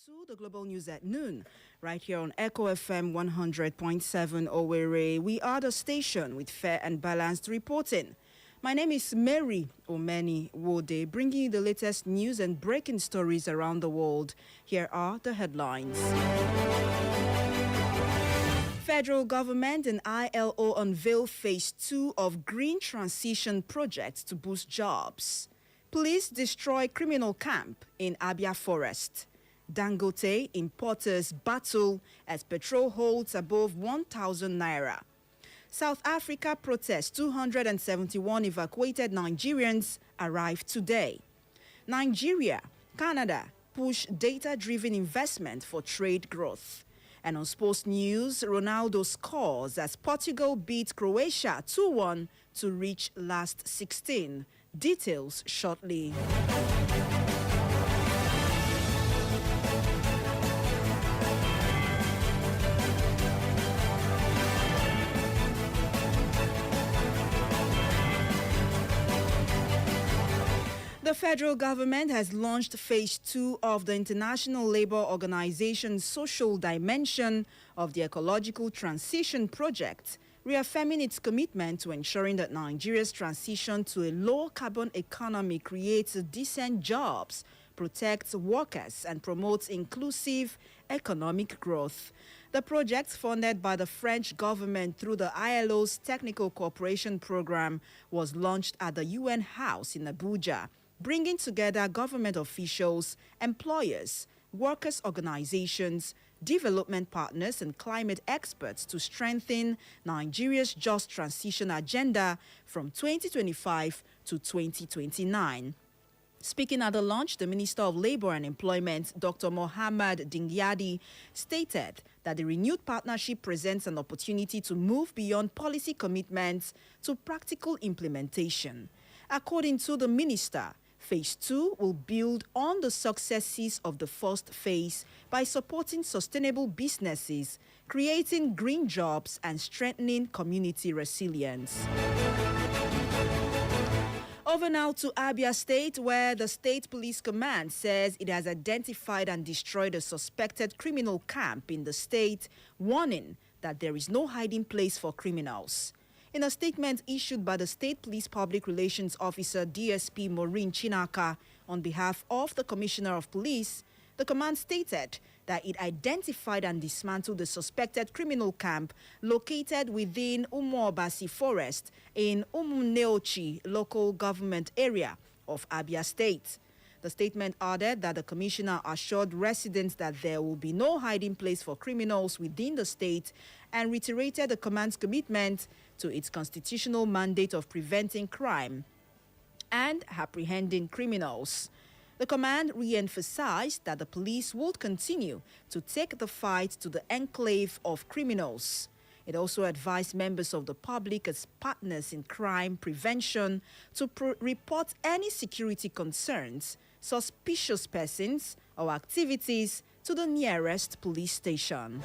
to the Global News at Noon, right here on Echo FM 100.7 Owerri. We are the station with fair and balanced reporting. My name is Mary Omeni Wode, bringing you the latest news and breaking stories around the world. Here are the headlines. Federal government and ILO unveil phase 2 of green transition projects to boost jobs. Police destroy criminal camp in Abia Forest. Dangote importers battle as petrol holds above 1,000 naira. South Africa protests 271 evacuated Nigerians arrive today. Nigeria, Canada push data-driven investment for trade growth. And on sports news, Ronaldo scores as Portugal beat Croatia 2-1 to reach last 16. Details shortly. The federal government has launched phase 2 of the International Labour Organization's social dimension of the ecological transition project, reaffirming its commitment to ensuring that Nigeria's transition to a low-carbon economy creates decent jobs, protects workers, and promotes inclusive economic growth. The project, funded by the French government through the ILO's Technical Cooperation Program, was launched at the UN House in Abuja, bringing together government officials, employers, workers' organizations, development partners, and climate experts to strengthen Nigeria's just transition agenda from 2025 to 2029. Speaking at the launch, the Minister of Labour and Employment, Dr. Mohammed Dingyadi, stated that the renewed partnership presents an opportunity to move beyond policy commitments to practical implementation. According to the minister, Phase 2 will build on the successes of the first phase by supporting sustainable businesses, creating green jobs, and strengthening community resilience. Over now to Abia State, where the State Police Command says it has identified and destroyed a suspected criminal camp in the state, warning that there is no hiding place for criminals. In a statement issued by the State Police Public Relations Officer DSP Maureen Chinaka on behalf of the Commissioner of Police, the command stated that it identified and dismantled the suspected criminal camp located within Umuobasi Forest in Umunneochi local government area of Abia State. The statement added that the commissioner assured residents that there will be no hiding place for criminals within the state and reiterated the command's commitment to its constitutional mandate of preventing crime and apprehending criminals. The command re-emphasized that the police would continue to take the fight to the enclave of criminals. It also advised members of the public as partners in crime prevention to report any security concerns, suspicious persons, or activities to the nearest police station.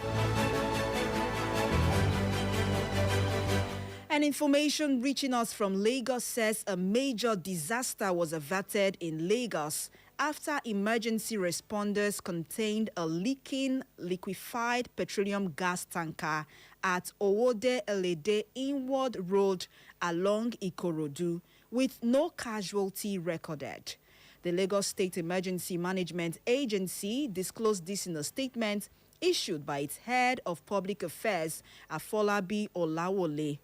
And information reaching us from Lagos says a major disaster was averted in Lagos after emergency responders contained a leaking liquefied petroleum gas tanker at Owode Elede Inward Road along Ikorodu, with no casualty recorded. The Lagos State Emergency Management Agency disclosed this in a statement issued by its head of public affairs, Afolabi Olawole.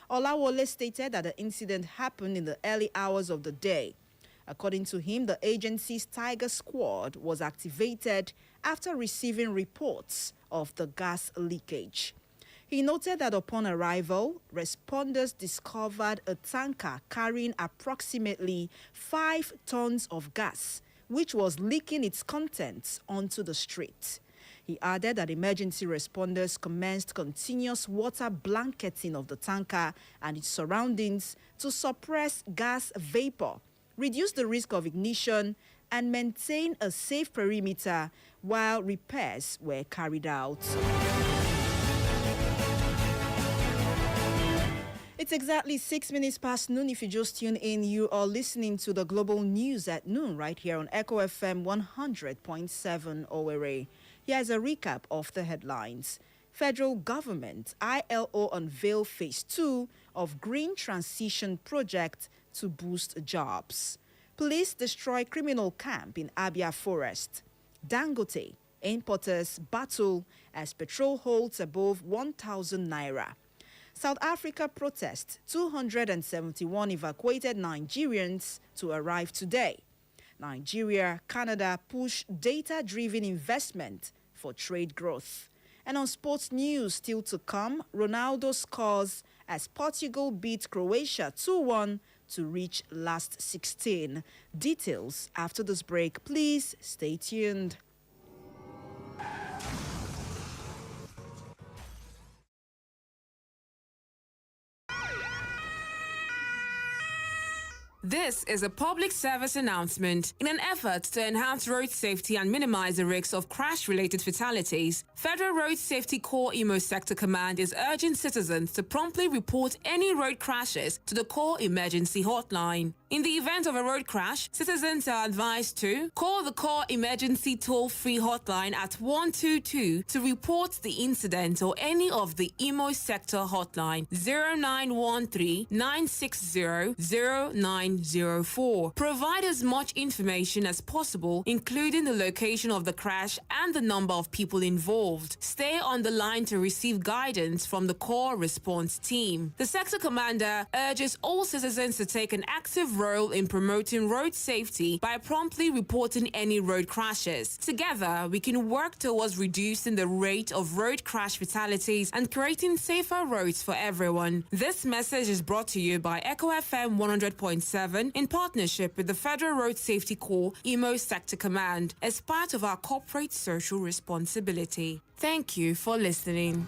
Olawole stated that the incident happened in the early hours of the day. According to him, the agency's Tiger Squad was activated after receiving reports of the gas leakage. He noted that upon arrival, responders discovered a tanker carrying approximately 5 tons of gas, which was leaking its contents onto the street. He added that emergency responders commenced continuous water blanketing of the tanker and its surroundings to suppress gas vapor, reduce the risk of ignition, and maintain a safe perimeter while repairs were carried out. It's exactly 6 minutes past noon. If you just tune in, you are listening to the global news at noon right here on Echo FM 100.7 Owerri. Here's a recap of the headlines. Federal government, ILO unveil phase 2 of green transition project to boost jobs. Police destroy criminal camp in Abia Forest. Dangote, importers battle as petrol holds above 1,000 naira. South Africa protest, 271 evacuated Nigerians to arrive today. Nigeria, Canada push data-driven investment for trade growth. And on sports news still to come, Ronaldo scores as Portugal beat Croatia 2-1 to reach last 16. Details after this break. Please stay tuned. This is a public service announcement. In an effort to enhance road safety and minimize the risks of crash-related fatalities, Federal Road Safety Corps Imo Sector Command is urging citizens to promptly report any road crashes to the Corps Emergency Hotline. In the event of a road crash, citizens are advised to call the Corps Emergency Toll-Free Hotline at 122 to report the incident or any of the Imo Sector Hotline 0913 960 0904. Provide as much information as possible, including the location of the crash and the number of people involved. Stay on the line to receive guidance from the Corps Response Team. The Sector Commander urges all citizens to take an active role in promoting road safety by promptly reporting any road crashes. Together, we can work towards reducing the rate of road crash fatalities and creating safer roads for everyone. This message is brought to you by Echo FM 100.7 in partnership with the Federal Road Safety Corps Imo Sector Command as part of our corporate social responsibility. Thank you for listening.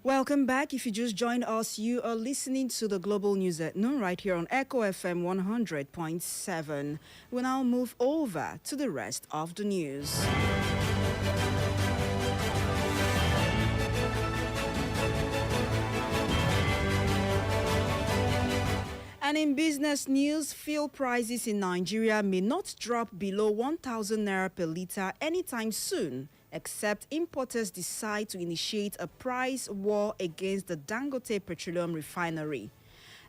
Welcome back. If you just joined us, you are listening to the Global News at Noon right here on Echo FM 100.7. We'll now move over to the rest of the news. And in business news, fuel prices in Nigeria may not drop below 1,000 naira per litre anytime soon, except importers decide to initiate a price war against the Dangote Petroleum Refinery.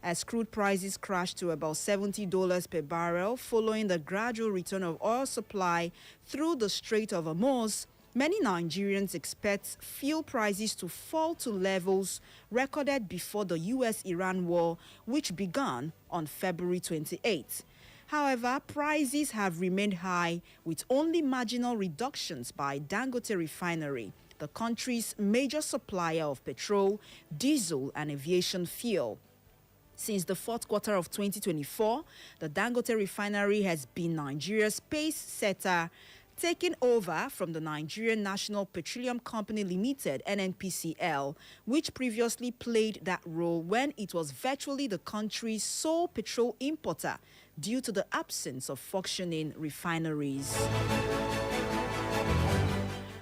As crude prices crashed to about $70 per barrel following the gradual return of oil supply through the Strait of Hormuz, many Nigerians expect fuel prices to fall to levels recorded before the U.S.-Iran war, which began on February 28. However, prices have remained high with only marginal reductions by Dangote Refinery, the country's major supplier of petrol, diesel, and aviation fuel. Since the fourth quarter of 2024, the Dangote Refinery has been Nigeria's pace setter, taking over from the Nigerian National Petroleum Company Limited, NNPCL, which previously played that role when it was virtually the country's sole petrol importer due to the absence of functioning refineries.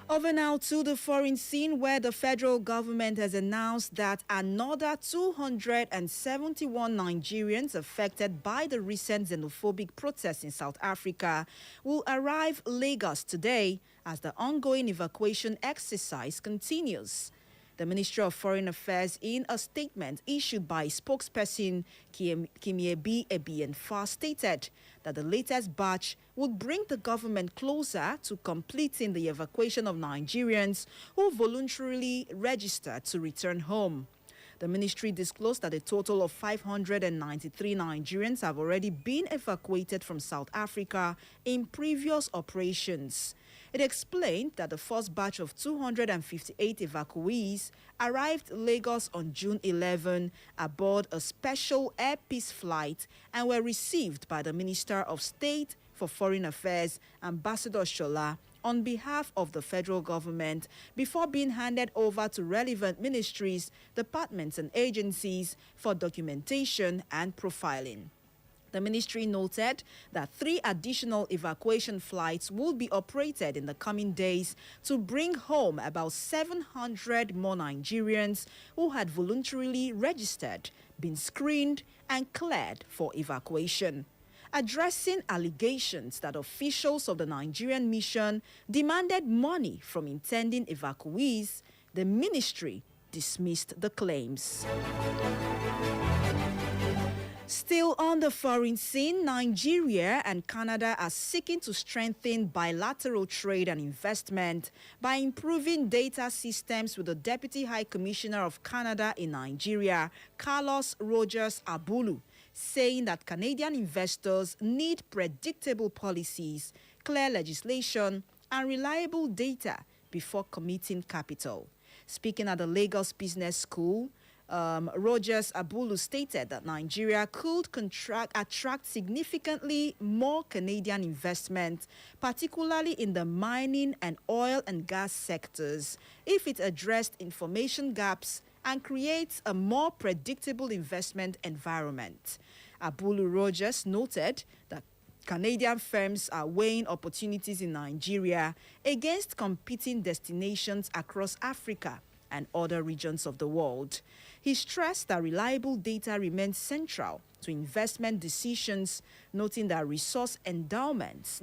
Over now to the foreign scene, where the federal government has announced that another 271 Nigerians affected by the recent xenophobic protests in South Africa will arrive Lagos today as the ongoing evacuation exercise continues. The Ministry of Foreign Affairs, in a statement issued by spokesperson Kimiebi Ebienfa, stated that the latest batch would bring the government closer to completing the evacuation of Nigerians who voluntarily registered to return home. The ministry disclosed that a total of 593 Nigerians have already been evacuated from South Africa in previous operations. It explained that the first batch of 258 evacuees arrived Lagos on June 11 aboard a special Air Peace flight and were received by the Minister of State for Foreign Affairs, Ambassador Shola, on behalf of the federal government before being handed over to relevant ministries, departments, and agencies for documentation and profiling. The ministry noted that 3 additional evacuation flights will be operated in the coming days to bring home about 700 more Nigerians who had voluntarily registered, been screened, and cleared for evacuation. Addressing allegations that officials of the Nigerian mission demanded money from intending evacuees, the ministry dismissed the claims. Still on the foreign scene, Nigeria and Canada are seeking to strengthen bilateral trade and investment by improving data systems with the Deputy High Commissioner of Canada in Nigeria, Carlos Rogers Abulu, saying that Canadian investors need predictable policies, clear legislation, and reliable data before committing capital. Speaking at the Lagos Business School, Rogers Abulu stated that Nigeria could attract significantly more Canadian investment, particularly in the mining and oil and gas sectors, if it addressed information gaps and creates a more predictable investment environment. Abulu Rogers noted that Canadian firms are weighing opportunities in Nigeria against competing destinations across Africa and other regions of the world. He stressed that reliable data remains central to investment decisions, noting that resource endowments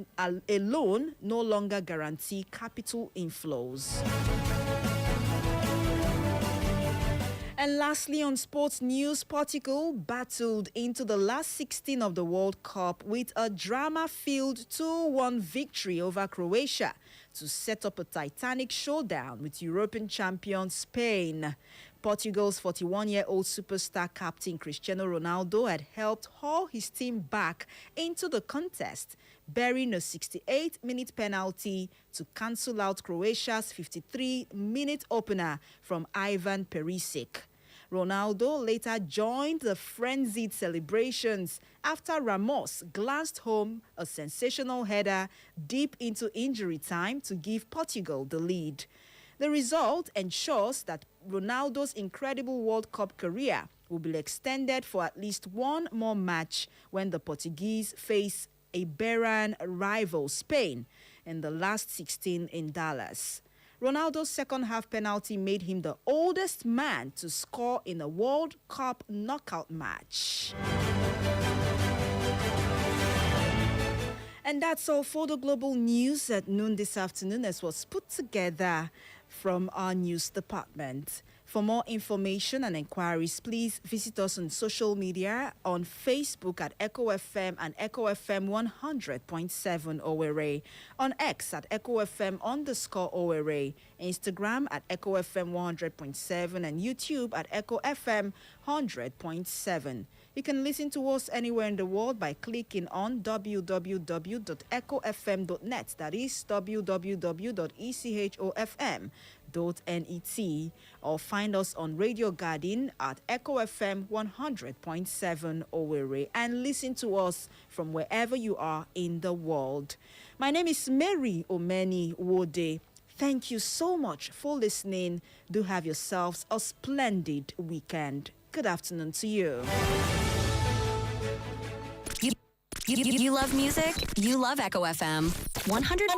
alone no longer guarantee capital inflows. And lastly, on sports news, Portugal battled into the last 16 of the World Cup with a drama-filled 2-1 victory over Croatia to set up a titanic showdown with European champion Spain. Portugal's 41-year-old superstar captain Cristiano Ronaldo had helped haul his team back into the contest, burying a 68-minute penalty to cancel out Croatia's 53-minute opener from Ivan Perisic. Ronaldo later joined the frenzied celebrations after Ramos glanced home a sensational header deep into injury time to give Portugal the lead. The result ensures that Ronaldo's incredible World Cup career will be extended for at least one more match when the Portuguese face Iberian rival Spain in the last 16 in Dallas. Ronaldo's second-half penalty made him the oldest man to score in a World Cup knockout match. And that's all for the global news at noon this afternoon, as was put together from our news department. For more information and inquiries, please visit us on social media on Facebook at Echo FM and Echo FM 100.7 Owerri, on X at Echo FM _Owerri, Instagram at Echo FM 100.7, and YouTube at Echo FM 100.7. You can listen to us anywhere in the world by clicking on www.echofm.net, that is www.echofm.net, or find us on Radio Garden at Echo FM 100.7 Owerri, and listen to us from wherever you are in the world. My name is Mary Omeni Wode. Thank you so much for listening. Do have yourselves a splendid weekend. Good afternoon to you. You love music? You love Echo FM 100.